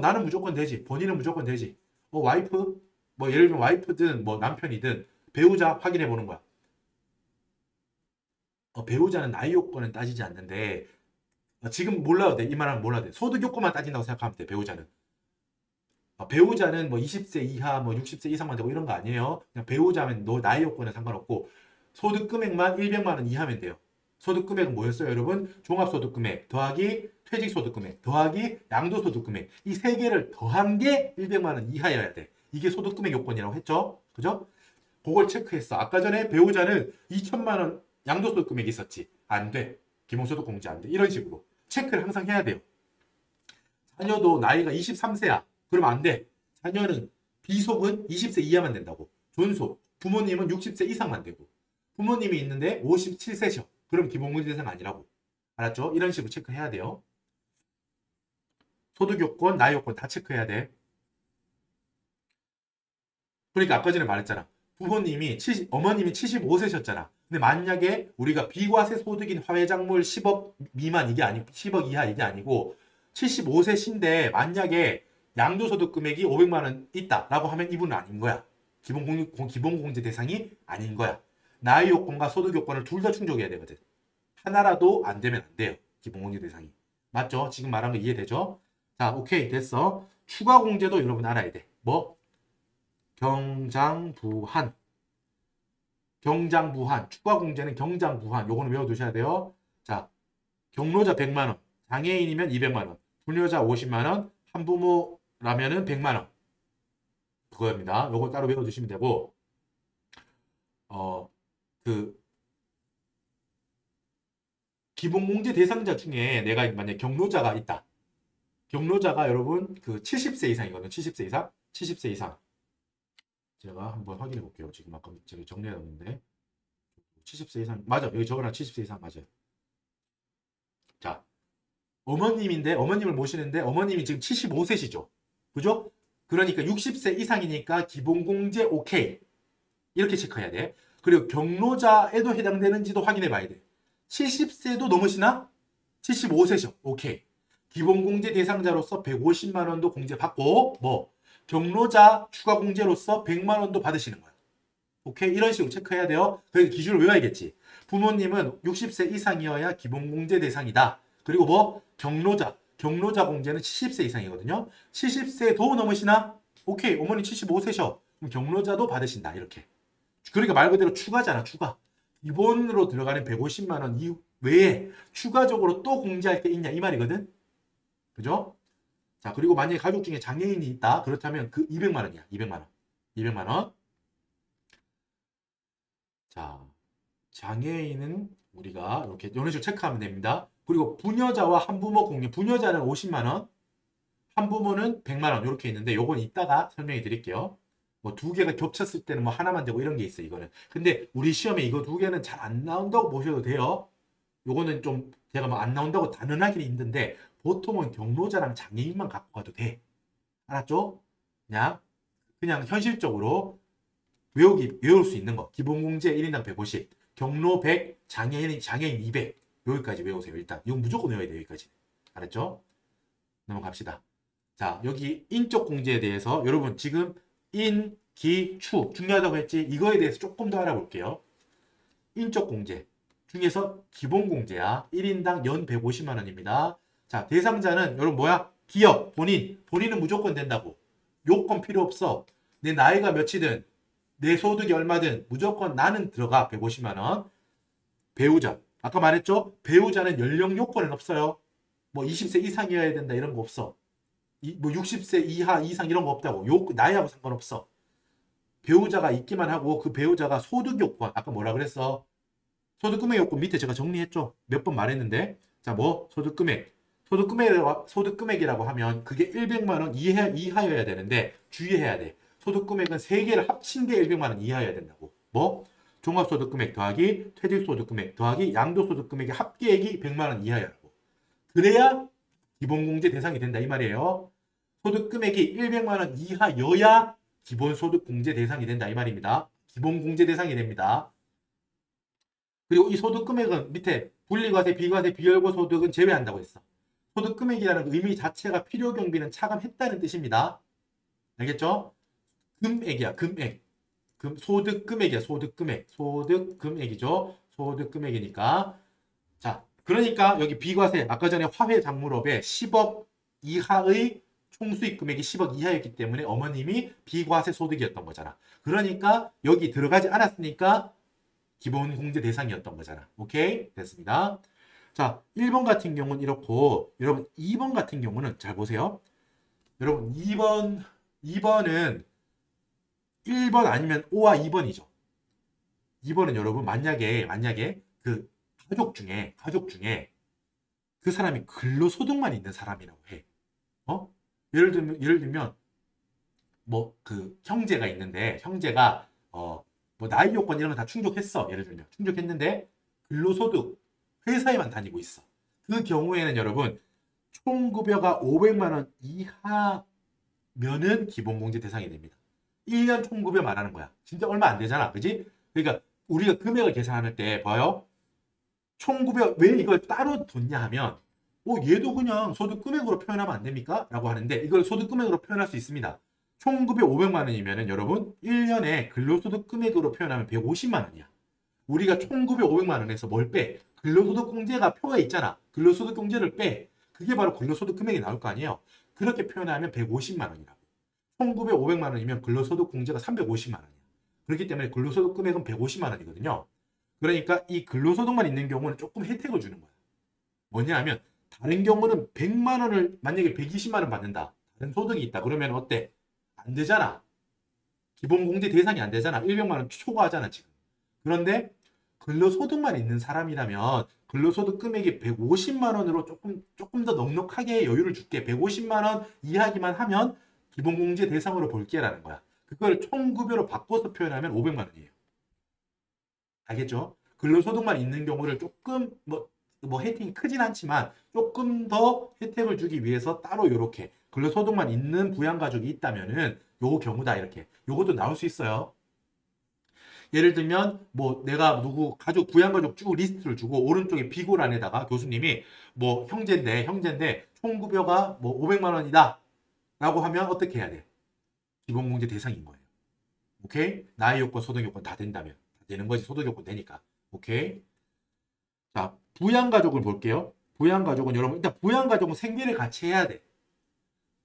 나는 무조건 되지. 본인은 무조건 되지. 와이프? 뭐 예를 들면 와이프든 뭐 남편이든 배우자 확인해 보는 거야. 배우자는 나이 요건은 따지지 않는데 지금 몰라도 돼. 이 말하면 몰라도 돼. 소득 요건만 따진다고 생각하면 돼. 배우자는. 배우자는 뭐 20세 이하, 뭐 60세 이상만 되고 이런 거 아니에요. 그냥 배우자면 너 나이 요건에 상관없고 소득 금액만 100만 원 이하면 돼요. 소득 금액은 뭐였어요, 여러분? 종합소득 금액 더하기 퇴직소득 금액 더하기 양도소득 금액 이 세 개를 더한 게 100만 원 이하여야 돼. 이게 소득 금액 요건이라고 했죠? 그죠? 그걸 체크했어. 아까 전에 배우자는 2천만 원 양도소득 금액이 있었지. 안 돼. 기본소득 공제 안 돼. 이런 식으로 체크를 항상 해야 돼요. 자녀도 나이가 23세야. 그러면 안 돼. 자녀는 비속은 20세 이하만 된다고. 존속. 부모님은 60세 이상만 되고. 부모님이 있는데 57세셔. 그럼 기본공제 대상 아니라고. 알았죠? 이런 식으로 체크해야 돼요. 소득 요건, 나이 요건 다 체크해야 돼. 그러니까 아까 전에 말했잖아. 어머님이 75세셨잖아. 근데 만약에 우리가 비과세 소득인 화훼작물 10억 미만 이게 아니고 10억 이하 이게 아니고 75세신데 만약에 양도소득 금액이 500만 원 있다라고 하면 이분은 아닌 거야. 기본공제 대상이 아닌 거야. 나이 요건과 소득 요건을 둘 다 충족해야 되거든. 하나라도 안 되면 안 돼요. 기본공제 대상이. 맞죠? 지금 말한 거 이해되죠? 자, 오케이. 됐어. 추가 공제도 여러분 알아야 돼. 뭐? 경장부한. 추가 공제는 경장부한. 요거는 외워두셔야 돼요. 자, 경로자 100만 원. 장애인이면 200만 원. 불려자 50만 원. 한부모라면은 100만 원. 그거입니다. 요거 따로 외워두시면 되고, 기본공제 대상자 중에 내가 만약에 경로자가 있다. 경로자가 여러분 그 70세 이상이거든요. 70세 이상. 70세 이상. 제가 한번 확인해 볼게요. 지금 아까 제가 정리해 놨는데 70세 이상 맞아. 여기 적어놔 70세 이상 맞아요. 자, 어머님인데 어머님을 모시는데 어머님이 지금 75세시죠. 그죠? 그러니까 60세 이상이니까 기본공제 오케이. 이렇게 체크해야 돼. 그리고 경로자에도 해당되는지도 확인해 봐야 돼. 70세도 넘으시나? 75세죠. 오케이. 기본공제 대상자로서 150만 원도 공제받고 뭐 경로자 추가 공제로서 100만 원도 받으시는 거야. 오케이? 이런 식으로 체크해야 돼요. 그래서 기준을 외워야겠지. 부모님은 60세 이상이어야 기본공제 대상이다. 그리고 뭐 경로자 공제는 70세 이상이거든요. 70세도 넘으시나? 오케이. 어머니 75세셔. 그럼 경로자도 받으신다. 이렇게. 그러니까 말 그대로 추가잖아. 추가. 기본으로 들어가는 150만 원 외에 추가적으로 또 공제할 게 있냐 이 말이거든. 그죠? 자, 그리고 만약에 가족 중에 장애인이 있다. 그렇다면 그 200만 원이야. 200만 원. 200만 원. 자, 장애인은 우리가 이렇게 이런 식으로 체크하면 됩니다. 그리고 부녀자와 한부모 공유. 부녀자는 50만 원, 한부모는 100만 원 이렇게 있는데 요건 이따가 설명해 드릴게요. 뭐 두 개가 겹쳤을 때는 뭐 하나만 되고 이런 게 있어 이거는. 근데 우리 시험에 이거 두 개는 잘 안 나온다고 보셔도 돼요. 요거는 좀 제가 뭐 안 나온다고 단언하기는 힘든데 보통은 경로자랑 장애인만 갖고 가도 돼. 알았죠? 그냥 현실적으로 외울 수 있는 거. 기본공제 1인당 150, 경로 100, 장애인 200. 여기까지 외우세요. 일단 이건 무조건 외워야 돼요. 여기까지. 알았죠? 넘어갑시다. 자, 여기 인적 공제에 대해서 여러분 지금 인, 기, 추 중요하다고 했지? 이거에 대해서 조금 더 알아볼게요. 인적 공제 중에서 기본 공제야. 1인당 연 150만 원입니다. 자, 대상자는 여러분 뭐야? 기업, 본인은 무조건 된다고. 요건 필요 없어. 내 나이가 몇이든 내 소득이 얼마든 무조건 나는 들어가. 150만 원. 배우자. 아까 말했죠? 배우자는 연령 요건은 없어요. 뭐 20세 이상이어야 된다 이런 거 없어. 뭐 60세 이하 이상 이런 거 없다고. 나이하고 상관없어. 배우자가 있기만 하고 그 배우자가 소득 요건. 아까 뭐라 그랬어? 소득 금액 요건 밑에 제가 정리했죠? 몇 번 말했는데. 자, 뭐 소득 금액. 소득 금액이라고 하면 그게 100만 원 이하여야 되는데 주의해야 돼. 소득 금액은 3개를 합친 게 100만 원 이하여야 된다고. 뭐? 종합소득 금액 더하기 퇴직소득 금액 더하기 양도소득 금액의 합계액이 100만 원 이하여야 하고. 그래야 기본공제 대상이 된다 이 말이에요. 소득 금액이 100만 원 이하여야 기본소득 공제 대상이 된다 이 말입니다. 기본공제 대상이 됩니다. 그리고 이 소득 금액은 밑에 분리과세, 비과세, 비혈고 소득은 제외한다고 했어. 소득 금액이라는 의미 자체가 필요 경비는 차감했다는 뜻입니다. 알겠죠? 금액이야, 금액. 소득 금액이야, 소득 금액. 소득 금액이죠. 소득 금액이니까. 자, 그러니까 여기 비과세, 아까 전에 화훼 작물업에 10억 이하의 총수익 금액이 10억 이하였기 때문에 어머님이 비과세 소득이었던 거잖아. 그러니까 여기 들어가지 않았으니까 기본 공제 대상이었던 거잖아. 오케이? 됐습니다. 자, 1번 같은 경우는 이렇고, 여러분 2번 같은 경우는 잘 보세요. 여러분 2번은 1번 아니면 5와 2번이죠. 2번은 여러분 만약에 그 가족 중에 그 사람이 근로소득만 있는 사람이라고 해. 예를 들면 뭐 그 형제가 있는데 형제가 뭐 나이 요건 이런 거 다 충족했어. 예를 들면 충족했는데 근로소득 회사에만 다니고 있어. 그 경우에는 여러분 총급여가 500만 원 이하면은 기본공제 대상이 됩니다. 1년 총급여 말하는 거야. 진짜 얼마 안 되잖아. 그지? 그러니까 우리가 금액을 계산할 때 봐요. 총급여 왜 이걸 따로 뒀냐 하면 얘도 그냥 소득 금액으로 표현하면 안 됩니까? 라고 하는데 이걸 소득 금액으로 표현할 수 있습니다. 총급여 500만 원이면은 여러분 1년에 근로소득 금액으로 표현하면 150만 원이야. 우리가 총급여 500만 원에서 뭘 빼? 근로소득 공제가 표에 있잖아. 근로소득 공제를 빼. 그게 바로 근로소득 금액이 나올 거 아니에요. 그렇게 표현하면 150만 원이라고. 총급여 500만 원이면 근로소득 공제가 350만 원이야. 그렇기 때문에 근로소득 금액은 150만 원이거든요. 그러니까 이 근로소득만 있는 경우는 조금 혜택을 주는 거야. 뭐냐 하면 다른 경우는 100만 원을 만약에 120만 원 받는다. 다른 소득이 있다. 그러면 어때? 안 되잖아. 기본공제 대상이 안 되잖아. 100만 원 초과하잖아 지금. 그런데 근로소득만 있는 사람이라면 근로소득 금액이 150만 원으로 조금 더 넉넉하게 여유를 줄게. 150만 원 이하기만 하면 기본공제 대상으로 볼게라는 거야. 그걸 총급여로 바꿔서 표현하면 500만 원이에요. 알겠죠? 근로소득만 있는 경우를 조금 뭐 혜택이 크진 않지만 조금 더 혜택을 주기 위해서 따로 이렇게 근로소득만 있는 부양가족이 있다면은 요 경우다 이렇게. 요것도 나올 수 있어요. 예를 들면 뭐 내가 누구 가족 부양가족 쭉 리스트를 주고 오른쪽에 비고란에다가 교수님이 뭐 형제인데 총급여가 뭐 500만 원이다 라고 하면 어떻게 해야 돼? 기본공제 대상인 거예요. 오케이? 나이 요건 소득 요건 다 된다면 다 되는 거지. 소득 요건 되니까. 오케이? 자, 부양가족을 볼게요. 부양가족은 여러분 일단 부양가족은 생계를 같이 해야 돼.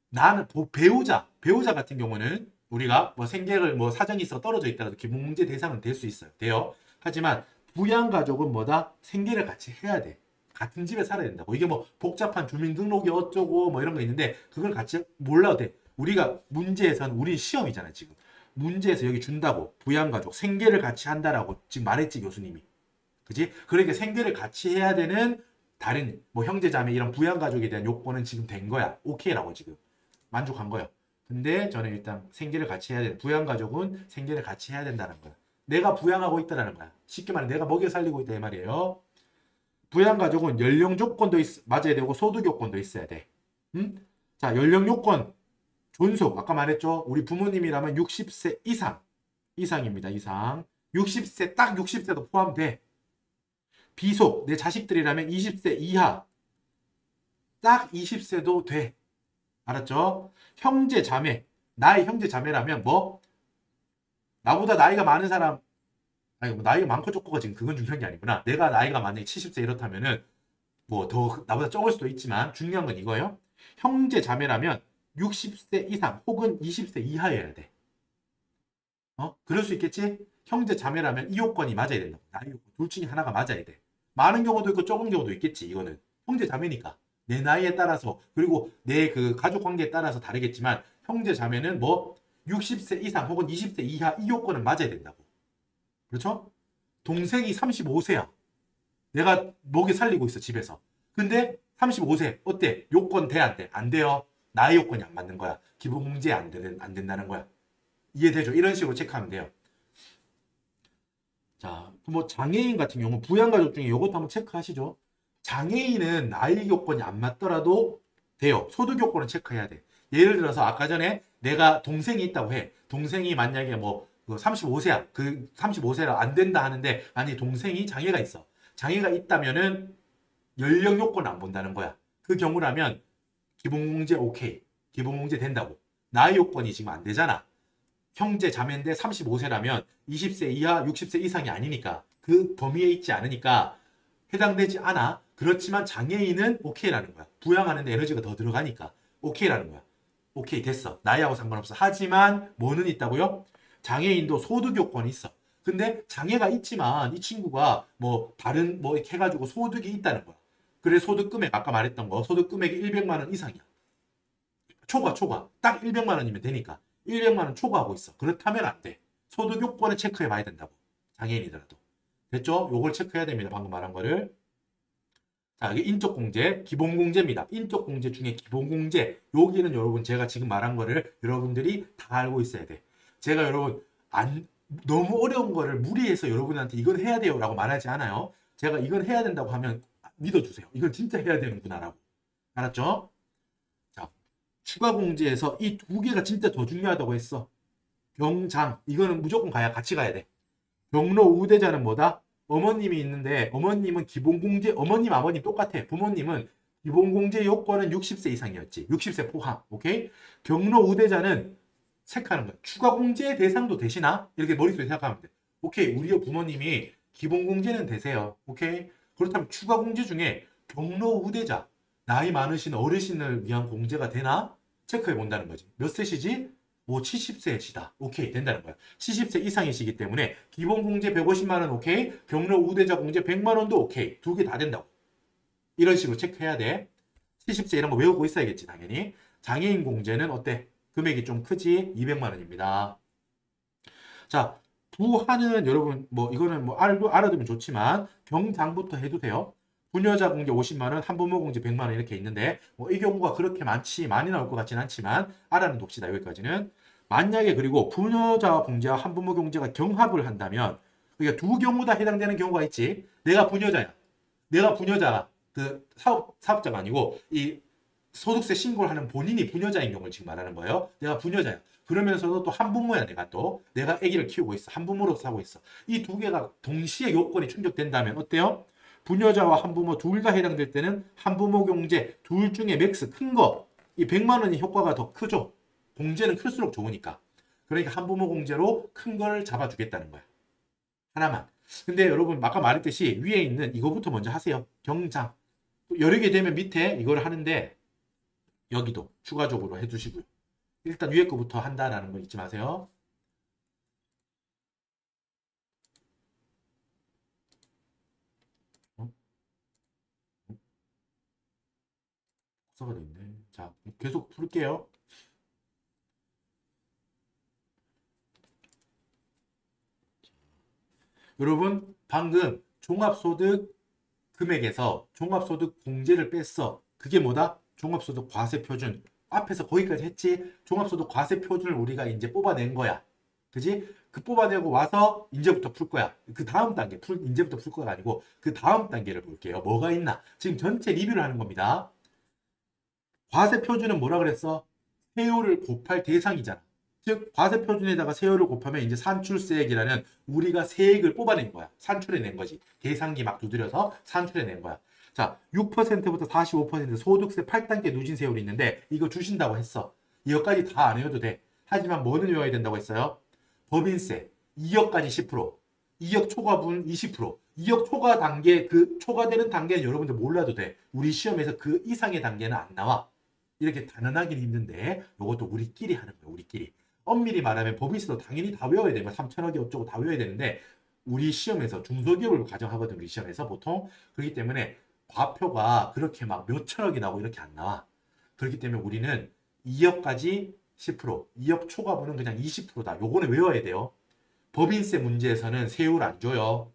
나는 배우자 같은 경우는 우리가 뭐 생계를 뭐 사정이 있어 떨어져 있다라도 기본공제 대상은 될 수 있어요. 돼요. 하지만 부양가족은 뭐다? 생계를 같이 해야 돼. 같은 집에 살아야 된다고. 이게 뭐 복잡한 주민등록이 어쩌고 뭐 이런 거 있는데 그걸 같이 몰라도 돼. 우리가 문제에서는 우리 시험이잖아 지금. 문제에서 여기 준다고 부양가족 생계를 같이 한다라고 지금 말했지 교수님이. 그지? 그러니까 생계를 같이 해야 되는 다른 뭐 형제자매 이런 부양가족에 대한 요건은 지금 된 거야. 오케이라고 지금. 만족한 거예요. 근데 저는 일단 생계를 같이 해야 돼. 부양가족은 생계를 같이 해야 된다는 거야. 내가 부양하고 있다는 거야. 쉽게 말해 내가 먹여 살리고 있다 이 말이에요. 부양가족은 연령 조건도 맞아야 되고 소득 요건도 있어야 돼. 자, 연령 요건 존속 아까 말했죠. 우리 부모님이라면 60세 이상입니다. 이상 60세 딱 60세도 포함돼. 비속 내 자식들이라면 20세 이하 딱 20세도 돼. 알았죠? 형제 자매 나의 형제 자매라면 뭐 나보다 나이가 많은 사람 아니 뭐 나이가 많고 적고가 지금 그건 중요한 게 아니구나. 내가 나이가 만약에 70세 이렇다면은 뭐 더 나보다 적을 수도 있지만 중요한 건 이거예요. 형제 자매라면 60세 이상 혹은 20세 이하여야 돼. 그럴 수 있겠지? 형제 자매라면 이 요건이 맞아야 된다. 나이 요건 둘 중에 하나가 맞아야 돼. 많은 경우도 있고 적은 경우도 있겠지. 이거는 형제 자매니까 내 나이에 따라서 그리고 내 그 가족 관계에 따라서 다르겠지만 형제 자매는 뭐 60세 이상 혹은 20세 이하 이 요건은 맞아야 된다고. 그렇죠? 동생이 35세야. 내가 먹여 살리고 있어 집에서. 근데 35세 어때? 요건 돼 안 돼? 안 돼요. 나이 요건이 안 맞는 거야. 기본공제 안 된다는 거야. 이해되죠? 이런 식으로 체크하면 돼요. 자, 뭐 장애인 같은 경우 부양가족 중에 이것도 한번 체크하시죠. 장애인은 나이 요건이 안 맞더라도 돼요. 소득 요건을 체크해야 돼. 예를 들어서 아까 전에 내가 동생이 있다고 해. 동생이 만약에 뭐 35세야. 그 35세라 안 된다 하는데 아니 동생이 장애가 있어. 장애가 있다면은 연령 요건을 안 본다는 거야. 그 경우라면 기본공제 오케이. 기본공제 된다고. 나이 요건이 지금 안 되잖아. 형제 자매인데 35세라면 20세 이하 60세 이상이 아니니까 그 범위에 있지 않으니까 해당되지 않아. 그렇지만 장애인은 오케이라는 거야. 부양하는데 에너지가 더 들어가니까 오케이라는 거야. 오케이 됐어. 나이하고 상관없어. 하지만 뭐는 있다고요? 장애인도 소득 요건이 있어. 근데 장애가 있지만 이 친구가 뭐 다른 뭐 이렇게 해가지고 소득이 있다는 거야. 그래 소득 금액 아까 말했던 거 소득 금액이 100만 원 이상이야. 초과 딱 100만 원이면 되니까 100만 원 초과하고 있어. 그렇다면 안 돼. 소득 요건을 체크해 봐야 된다고. 장애인이더라도. 됐죠? 요걸 체크해야 됩니다. 방금 말한 거를. 자, 이게 인적공제, 기본공제입니다. 인적공제 중에 기본공제. 여기는 여러분 제가 지금 말한 거를 여러분들이 다 알고 있어야 돼. 제가 여러분 너무 어려운 거를 무리해서 여러분한테 이건 해야 돼요 라고 말하지 않아요. 제가 이건 해야 된다고 하면 믿어주세요. 이건 진짜 해야 되는구나 라고. 알았죠? 자, 추가 공제에서 이 두 개가 진짜 더 중요하다고 했어. 병장. 이거는 무조건 같이 가야 돼. 경로 우대자는 뭐다? 어머님이 있는데 어머님은 기본공제 어머님 아버님 똑같아. 부모님은 기본공제 요건은 60세 이상이었지. 60세 포함. 오케이? 경로 우대자는 체크하는 거야. 추가공제 대상도 되시나? 이렇게 머릿속에 생각하면 돼. 오케이. 우리 부모님이 기본공제는 되세요. 오케이? 그렇다면 추가공제 중에 경로 우대자 나이 많으신 어르신을 위한 공제가 되나? 체크해 본다는 거지. 몇 세시지? 뭐 70세시다. 오케이 된다는 거야. 70세 이상이시기 때문에 기본 공제 150만 원 오케이. 경로 우대자 공제 100만 원도 오케이. 두 개 다 된다고. 이런 식으로 체크해야 돼. 70세 이런 거 외우고 있어야겠지 당연히. 장애인 공제는 어때? 금액이 좀 크지? 200만 원입니다. 자, 부하는 여러분 뭐 이거는 뭐 알아두면 좋지만 병장부터 해도 돼요. 부녀자 공제 50만 원, 한부모 공제 100만 원 이렇게 있는데 뭐 이 경우가 그렇게 많이 나올 것 같지는 않지만 알아는 둡시다. 여기까지는. 만약에 그리고 부녀자 공제와 한부모 공제가 경합을 한다면 그러니까 두 경우 다 해당되는 경우가 있지. 내가 부녀자야. 내가 부녀자 그 사업자가 아니고 이 소득세 신고를 하는 본인이 부녀자인 경우를 지금 말하는 거예요. 내가 부녀자야. 그러면서도 또 한부모야. 내가 아기를 키우고 있어. 한부모로 사고 있어. 이 두 개가 동시에 요건이 충족된다면 어때요? 부녀자와 한부모 둘 다 해당될 때는 한부모 공제 둘 중에 맥스 큰 거. 이 100만 원의 효과가 더 크죠. 공제는 클수록 좋으니까. 그러니까 한부모 공제로 큰 걸 잡아주겠다는 거야. 하나만. 근데 여러분 아까 말했듯이 위에 있는 이거부터 먼저 하세요. 경장. 여러 개 되면 밑에 이걸 하는데 여기도 추가적으로 해주시고요. 일단 위에 거부터 한다라는 걸 잊지 마세요. 복사가 돼 있네. 자, 계속 풀게요. 여러분 방금 종합소득 금액에서 종합소득 공제를 뺐어. 그게 뭐다? 종합소득 과세표준. 앞에서 거기까지 했지. 종합소득 과세표준을 우리가 이제 뽑아낸 거야. 그지? 그 뽑아내고 와서 이제부터 풀 거야. 그 다음 단계, 이제부터 풀 거가 아니고 그 다음 단계를 볼게요. 뭐가 있나? 지금 전체 리뷰를 하는 겁니다. 과세표준은 뭐라 그랬어? 세율을 곱할 대상이잖아. 즉 과세표준에다가 세율을 곱하면 이제 산출세액이라는 우리가 세액을 뽑아낸 거야. 산출해낸 거지. 계산기 막 두드려서 산출해낸 거야. 자, 6%부터 45% 소득세 8단계 누진세율이 있는데 이거 주신다고 했어. 이거까지 다 안 외워도 돼. 하지만 뭐는 외워야 된다고 했어요? 법인세 2억까지 10%, 2억 초과분 20%, 2억 초과 단계 그 초과되는 단계는 여러분들 몰라도 돼. 우리 시험에서 그 이상의 단계는 안 나와. 이렇게 단언하기는 힘든데 이것도 우리끼리 하는 거야. 우리끼리. 엄밀히 말하면 법인세도 당연히 다 외워야 되고 3천억이 어쩌고 다 외워야 되는데 우리 시험에서 중소기업을 가정하거든. 우리 시험에서 보통. 그렇기 때문에 과표가 그렇게 막 몇천억이 나오고 이렇게 안 나와. 그렇기 때문에 우리는 2억까지 10%, 2억 초과분은 그냥 20%다. 요거는 외워야 돼요. 법인세 문제에서는 세율 안 줘요.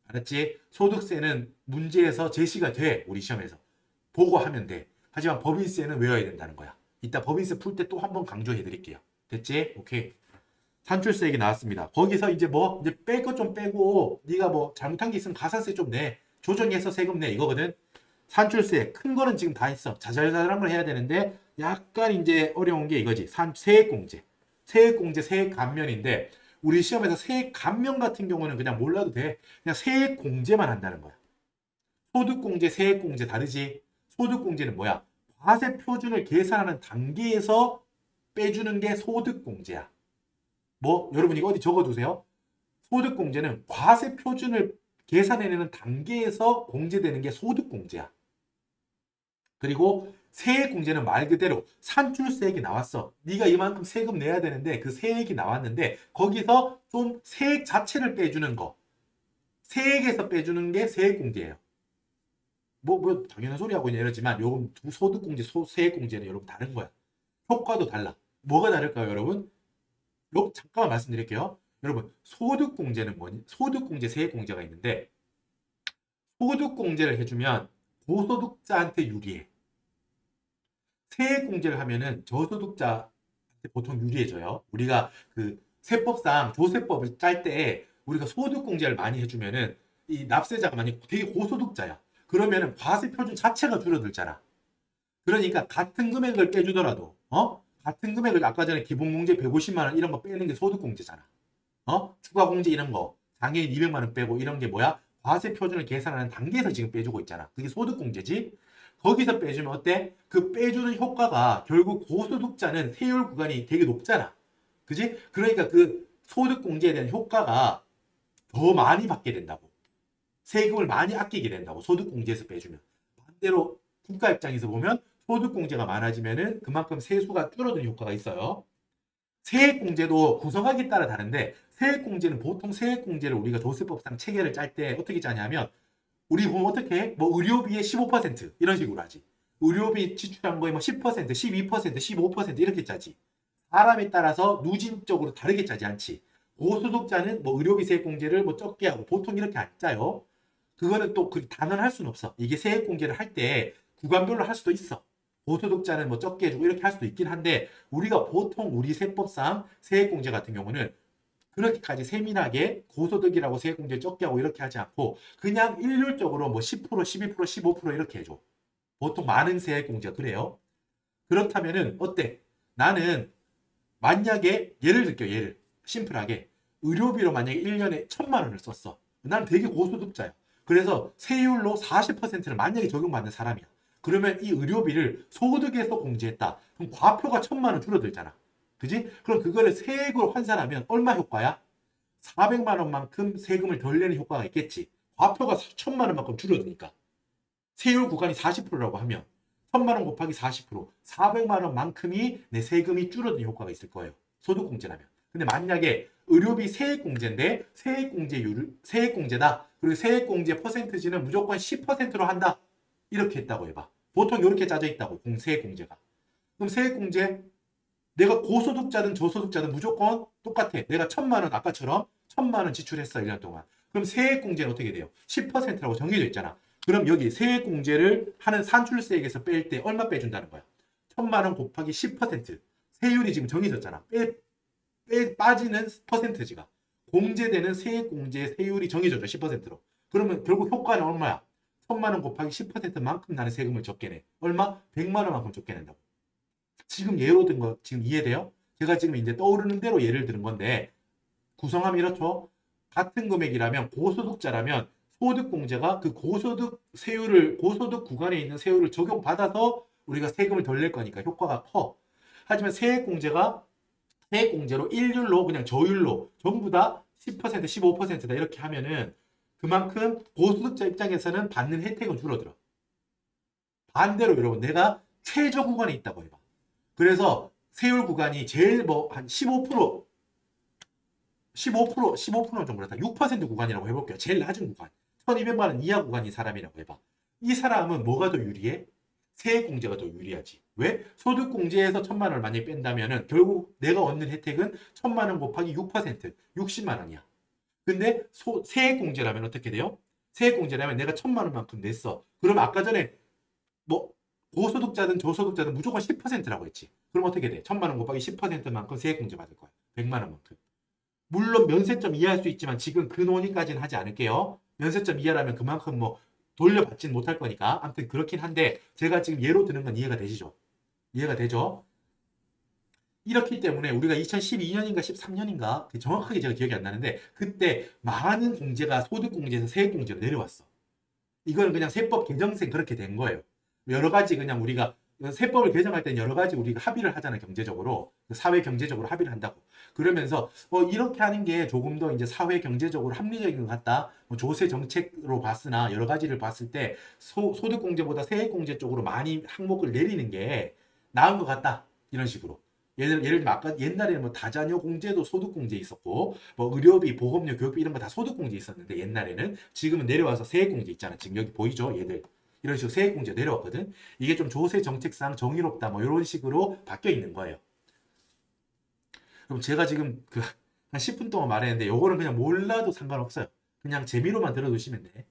알았지? 소득세는 문제에서 제시가 돼. 우리 시험에서. 보고 하면 돼. 하지만 법인세는 외워야 된다는 거야. 이따 법인세 풀 때 또 한 번 강조해 드릴게요. 됐지? 오케이. 산출세액이 나왔습니다. 거기서 이제 뭐 이제 뺄 거 좀 빼고 네가 뭐 잘못한 게 있으면 가산세 좀 내. 조정해서 세금 내 이거거든. 산출세 큰 거는 지금 다 했어. 자잘자잘한 걸 해야 되는데 약간 이제 어려운 게 이거지. 세액공제. 세액공제, 세액 감면인데 우리 시험에서 세액 감면 같은 경우는 그냥 몰라도 돼. 그냥 세액공제만 한다는 거야. 소득공제, 세액공제 다르지? 소득공제는 뭐야? 과세표준을 계산하는 단계에서 빼주는 게 소득공제야. 뭐 여러분 이거 어디 적어두세요. 소득공제는 과세표준을 계산해내는 단계에서 공제되는 게 소득공제야. 그리고 세액공제는 말 그대로 산출세액이 나왔어. 네가 이만큼 세금 내야 되는데 그 세액이 나왔는데 거기서 좀 세액 자체를 빼주는 거. 세액에서 빼주는 게 세액공제예요. 뭐 당연한 소리 하고 이러지만 요금 두 소득공제, 세액공제는 여러분 다른 거야. 효과도 달라. 뭐가 다를까요, 여러분? 잠깐만 말씀드릴게요. 여러분, 소득공제는 뭐니? 소득공제, 세액공제가 있는데 소득공제를 해주면 고소득자한테 유리해. 세액공제를 하면은 저소득자한테 보통 유리해져요. 우리가 그 세법상 조세법을 짤 때 우리가 소득공제를 많이 해주면은 이 납세자가 만약 되게 고소득자야. 그러면은 과세표준 자체가 줄어들잖아. 그러니까 같은 금액을 빼주더라도 같은 금액을 아까 전에 기본공제 150만 원 이런 거 빼는 게 소득공제잖아. 추가공제 이런 거 장애인 200만 원 빼고 이런 게 뭐야? 과세표준을 계산하는 단계에서 지금 빼주고 있잖아. 그게 소득공제지. 거기서 빼주면 어때? 그 빼주는 효과가 결국 고소득자는 세율 구간이 되게 높잖아. 그지? 그러니까 그 소득공제에 대한 효과가 더 많이 받게 된다고. 세금을 많이 아끼게 된다고. 소득공제에서 빼주면. 반대로 국가 입장에서 보면 소득공제가 많아지면은 그만큼 세수가 줄어드는 효과가 있어요. 세액공제도 구성하기에 따라 다른데 세액공제는 보통 세액공제를 우리가 조세법상 체계를 짤 때 어떻게 짜냐면 우리 보면 어떻게 해? 뭐 의료비의 15% 이런 식으로 하지. 의료비 지출한 거에 뭐 10%, 12%, 15% 이렇게 짜지. 사람에 따라서 누진적으로 다르게 짜지 않지. 고소득자는 뭐 의료비 세액공제를 뭐 적게 하고 보통 이렇게 안 짜요. 그거는 또 그 단언할 수는 없어. 이게 세액 공제를 할 때 구간별로 할 수도 있어. 고소득자는 뭐 적게 해주고 이렇게 할 수도 있긴 한데 우리가 보통 우리 세법상 세액 공제 같은 경우는 그렇게까지 세밀하게 고소득이라고 세액 공제 적게 하고 이렇게 하지 않고 그냥 일률적으로 뭐 10%, 12%, 15% 이렇게 해줘. 보통 많은 세액 공제가 그래요. 그렇다면은 어때? 나는 만약에 예를 들게요. 예를 심플하게 의료비로 만약에 1년에 1,000만 원을 썼어. 나는 되게 고소득자야. 그래서 세율로 40%를 만약에 적용받는 사람이야. 그러면 이 의료비를 소득에서 공제했다. 그럼 과표가 1,000만 원 줄어들잖아. 그지? 그럼 그거를 세액으로 환산하면 얼마 효과야? 400만 원만큼 세금을 덜 내는 효과가 있겠지. 과표가 1,000만 원만큼 줄어드니까. 세율 구간이 40%라고 하면 1,000만 원 곱하기 40%, 400만 원만큼이 내 세금이 줄어드는 효과가 있을 거예요. 소득공제라면. 근데 만약에 의료비 세액공제인데 세액공제다. 그리고 세액공제 퍼센트지는 무조건 10%로 한다. 이렇게 했다고 해봐. 보통 이렇게 짜져 있다고. 세액공제가. 그럼 세액공제 내가 고소득자든 저소득자든 무조건 똑같아. 내가 1,000만 원 아까처럼 1,000만 원 지출했어. 1년 동안. 그럼 세액공제는 어떻게 돼요? 10%라고 정해져 있잖아. 그럼 여기 세액공제를 하는 산출세액에서 뺄 때 얼마 빼준다는 거야? 1,000만 원 곱하기 10%. 세율이 지금 정해졌잖아. 빠지는 퍼센트지가. 공제되는 세액공제 세율이 정해졌죠. 10%로. 그러면 결국 효과는 얼마야? 1,000만 원 곱하기 10%만큼 나는 세금을 적게 내. 얼마? 100만 원만큼 적게 낸다고. 지금 예로 든 거 지금 이해돼요? 제가 지금 이제 떠오르는 대로 예를 드는 건데 구성하면 이렇죠. 같은 금액이라면 고소득자라면 소득공제가 그 고소득 세율을 고소득 구간에 있는 세율을 적용받아서 우리가 세금을 덜 낼 거니까 효과가 커. 하지만 세액공제로 일률로 그냥 저율로 전부 다 10%, 15%다 이렇게 하면은 그만큼 고소득자 입장에서는 받는 혜택은 줄어들어. 반대로 여러분 내가 최저 구간에 있다고 해봐. 그래서 세율 구간이 제일 뭐 한 15%는 좀 그렇다. 6% 구간이라고 해볼게요. 제일 낮은 구간. 1,200만 원 이하 구간인 사람이라고 해봐. 이 사람은 뭐가 더 유리해? 세액공제가 더 유리하지. 왜? 소득공제에서 1,000만 원을 만약에 뺀다면은 결국 내가 얻는 혜택은 1,000만 원 곱하기 6%, 60만 원이야. 근데 세액공제라면 어떻게 돼요? 세액공제라면 내가 1,000만 원만큼 냈어. 그럼 아까 전에 뭐 고소득자든 저소득자든 무조건 10%라고 했지. 그럼 어떻게 돼? 1,000만 원 곱하기 10%만큼 세액공제 받을 거야. 100만 원만큼. 물론 면세점 이해할 수 있지만 지금 그 논의까지는 하지 않을게요. 면세점 이하라면 그만큼 뭐 돌려받지는 못할 거니까. 아무튼 그렇긴 한데 제가 지금 예로 드는 건 이해가 되시죠? 이해가 되죠? 이렇기 때문에 우리가 2012년인가 13년인가 정확하게 제가 기억이 안 나는데 그때 많은 공제가 소득공제에서 세액공제로 내려왔어. 이거는 그냥 세법 개정생 그렇게 된 거예요. 여러 가지 그냥 우리가 세법을 개정할 때는 여러 가지 우리가 합의를 하잖아. 경제적으로 사회 경제적으로 합의를 한다고. 그러면서 이렇게 하는 게 조금 더 이제 사회 경제적으로 합리적인 것 같다. 조세 정책으로 봤으나 여러 가지를 봤을 때 소득공제보다 세액공제 쪽으로 많이 항목을 내리는 게 나은 것 같다. 이런 식으로. 예를 들면 아까 옛날에는 뭐 다자녀 공제도 소득공제 있었고 뭐 의료비, 보험료, 교육비 이런 거 다 소득공제 있었는데 옛날에는 지금은 내려와서 세액공제 있잖아. 지금 여기 보이죠? 얘들. 이런 식으로 세액공제 내려왔거든. 이게 좀 조세 정책상 정의롭다 뭐 이런 식으로 바뀌어 있는 거예요. 그럼 제가 지금 한 10분 동안 말했는데 요거는 그냥 몰라도 상관없어요. 그냥 재미로만 들어두시면 돼.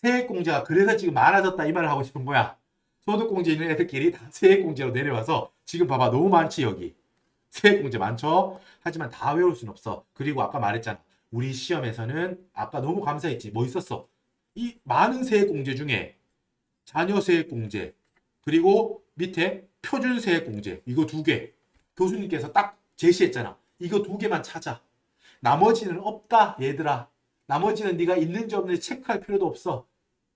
세액공제가 그래서 지금 많아졌다 이 말을 하고 싶은 거야. 소득공제 있는 애들끼리 다 세액공제로 내려와서 지금 봐봐 너무 많지 여기. 세액공제 많죠? 하지만 다 외울 순 없어. 그리고 아까 말했잖아. 우리 시험에서는 아까 너무 감사했지. 뭐 있었어? 이 많은 세액공제 중에 자녀세액공제 그리고 밑에 표준세액공제 이거 2개 교수님께서 딱 제시했잖아. 이거 2개만 찾아. 나머지는 없다 얘들아. 나머지는 네가 있는지 없는지 체크할 필요도 없어.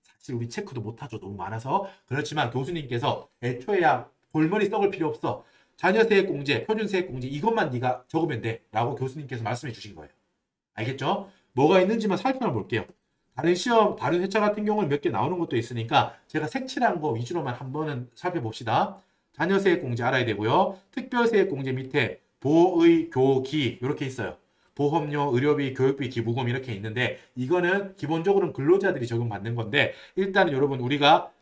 사실 우리 체크도 못하죠. 너무 많아서. 그렇지만 교수님께서 애초에야 골머리 썩을 필요 없어. 자녀세액공제, 표준세액공제 이것만 네가 적으면 돼 라고 교수님께서 말씀해 주신 거예요. 알겠죠? 뭐가 있는지만 살펴만 볼게요. 다른 시험, 다른 회차 같은 경우는 몇 개 나오는 것도 있으니까 제가 색칠한 거 위주로만 한번은 살펴봅시다. 자녀세액공제 알아야 되고요. 특별세액공제 밑에 보의, 교, 기 이렇게 있어요. 보험료, 의료비, 교육비, 기부금 이렇게 있는데 이거는 기본적으로는 근로자들이 적용받는 건데 일단은 여러분 우리가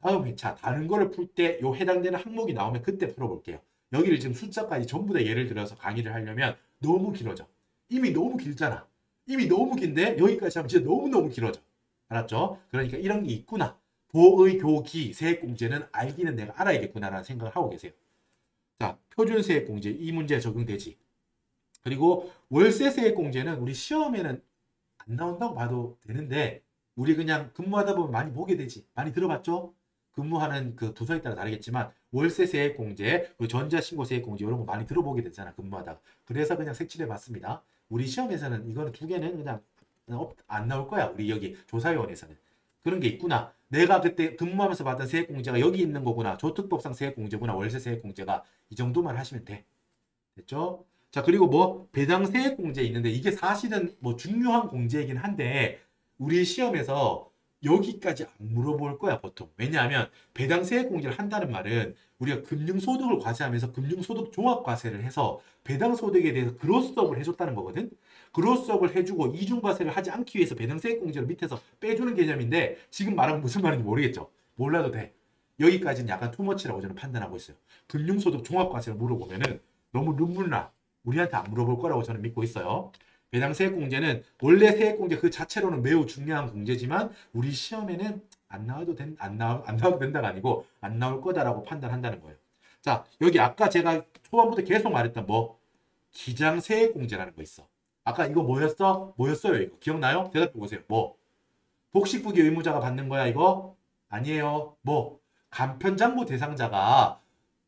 다음 회차 다른 거를 풀 때 요 해당되는 항목이 나오면 그때 풀어볼게요. 여기를 지금 숫자까지 전부 다 예를 들어서 강의를 하려면 너무 길어져. 이미 너무 길잖아. 이미 너무 긴데 여기까지 하면 진짜 너무너무 길어져. 알았죠? 그러니까 이런 게 있구나. 보의교기 세액공제는 알기는 내가 알아야겠구나라는 생각을 하고 계세요. 자, 표준세액공제 이 문제에 적용되지. 그리고 월세세액공제는 우리 시험에는 안 나온다고 봐도 되는데 우리 그냥 근무하다 보면 많이 보게 되지. 많이 들어봤죠? 근무하는 그 부서에 따라 다르겠지만 월세세액공제, 그리고 전자신고세액공제 이런 거 많이 들어보게 되잖아. 근무하다가. 그래서 그냥 색칠해 봤습니다. 우리 시험에서는 이거는 두 개는 그냥 안 나올 거야. 우리 여기 조사요원에서는. 그런 게 있구나. 내가 그때 근무하면서 받던 세액공제가 여기 있는 거구나. 조특법상 세액공제구나. 월세세액공제가 이 정도만 하시면 돼. 됐죠? 자, 그리고 뭐 배당 세액공제 있는데 이게 사실은 뭐 중요한 공제이긴 한데 우리 시험에서 여기까지 안 물어볼 거야, 보통. 왜냐하면 배당 세액공제를 한다는 말은 우리가 금융소득을 과세하면서 금융소득 종합과세를 해서 배당 소득에 대해서 그로스업을 해줬다는 거거든. 그로스업을 해주고 이중과세를 하지 않기 위해서 배당 세액공제를 밑에서 빼주는 개념인데 지금 말하면 무슨 말인지 모르겠죠. 몰라도 돼. 여기까지는 약간 투머치라고 저는 판단하고 있어요. 금융소득 종합과세를 물어보면은 너무 눈물 나. 우리한테 안 물어볼 거라고 저는 믿고 있어요. 배당 세액공제는 원래 세액공제 그 자체로는 매우 중요한 공제지만 우리 시험에는 안 나와도 된다가 아니고 안 나올 거다라고 판단한다는 거예요. 자, 여기 아까 제가 초반부터 계속 말했던 뭐 기장 세액공제라는 거 있어. 아까 이거 뭐였어? 뭐였어요? 이거 기억나요? 대답해 보세요. 뭐 복식부기 의무자가 받는 거야 이거? 아니에요. 뭐 간편장부 대상자가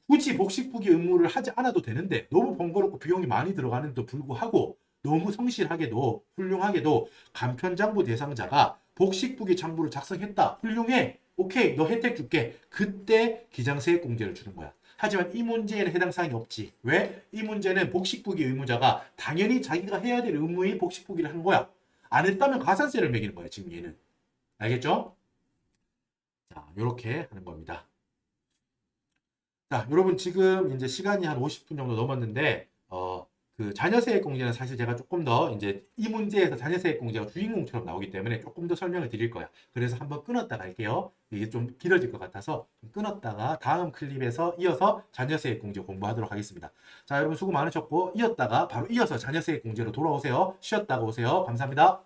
굳이 복식부기 의무를 하지 않아도 되는데 너무 번거롭고 비용이 많이 들어가는데도 불구하고 너무 성실하게도 훌륭하게도 간편장부 대상자가 복식부기 장부를 작성했다. 훌륭해. 오케이. 너 혜택 줄게. 그때 기장세액공제를 주는 거야. 하지만 이 문제에는 해당 사항이 없지. 왜? 이 문제는 복식부기 의무자가 당연히 자기가 해야 될 의무의 복식부기를 한 거야. 안 했다면 가산세를 매기는 거야. 지금 얘는. 알겠죠? 자, 이렇게 하는 겁니다. 자, 여러분 지금 이제 시간이 한 50분 정도 넘었는데 그 자녀세액공제는 사실 제가 조금 더 이제 이 문제에서 자녀세액공제가 주인공처럼 나오기 때문에 조금 더 설명을 드릴 거야. 그래서 한번 끊었다가 할게요. 이게 좀 길어질 것 같아서 끊었다가 다음 클립에서 이어서 자녀세액공제 공부하도록 하겠습니다. 자, 여러분 수고 많으셨고 이었다가 바로 이어서 자녀세액공제로 돌아오세요. 쉬었다가 오세요. 감사합니다.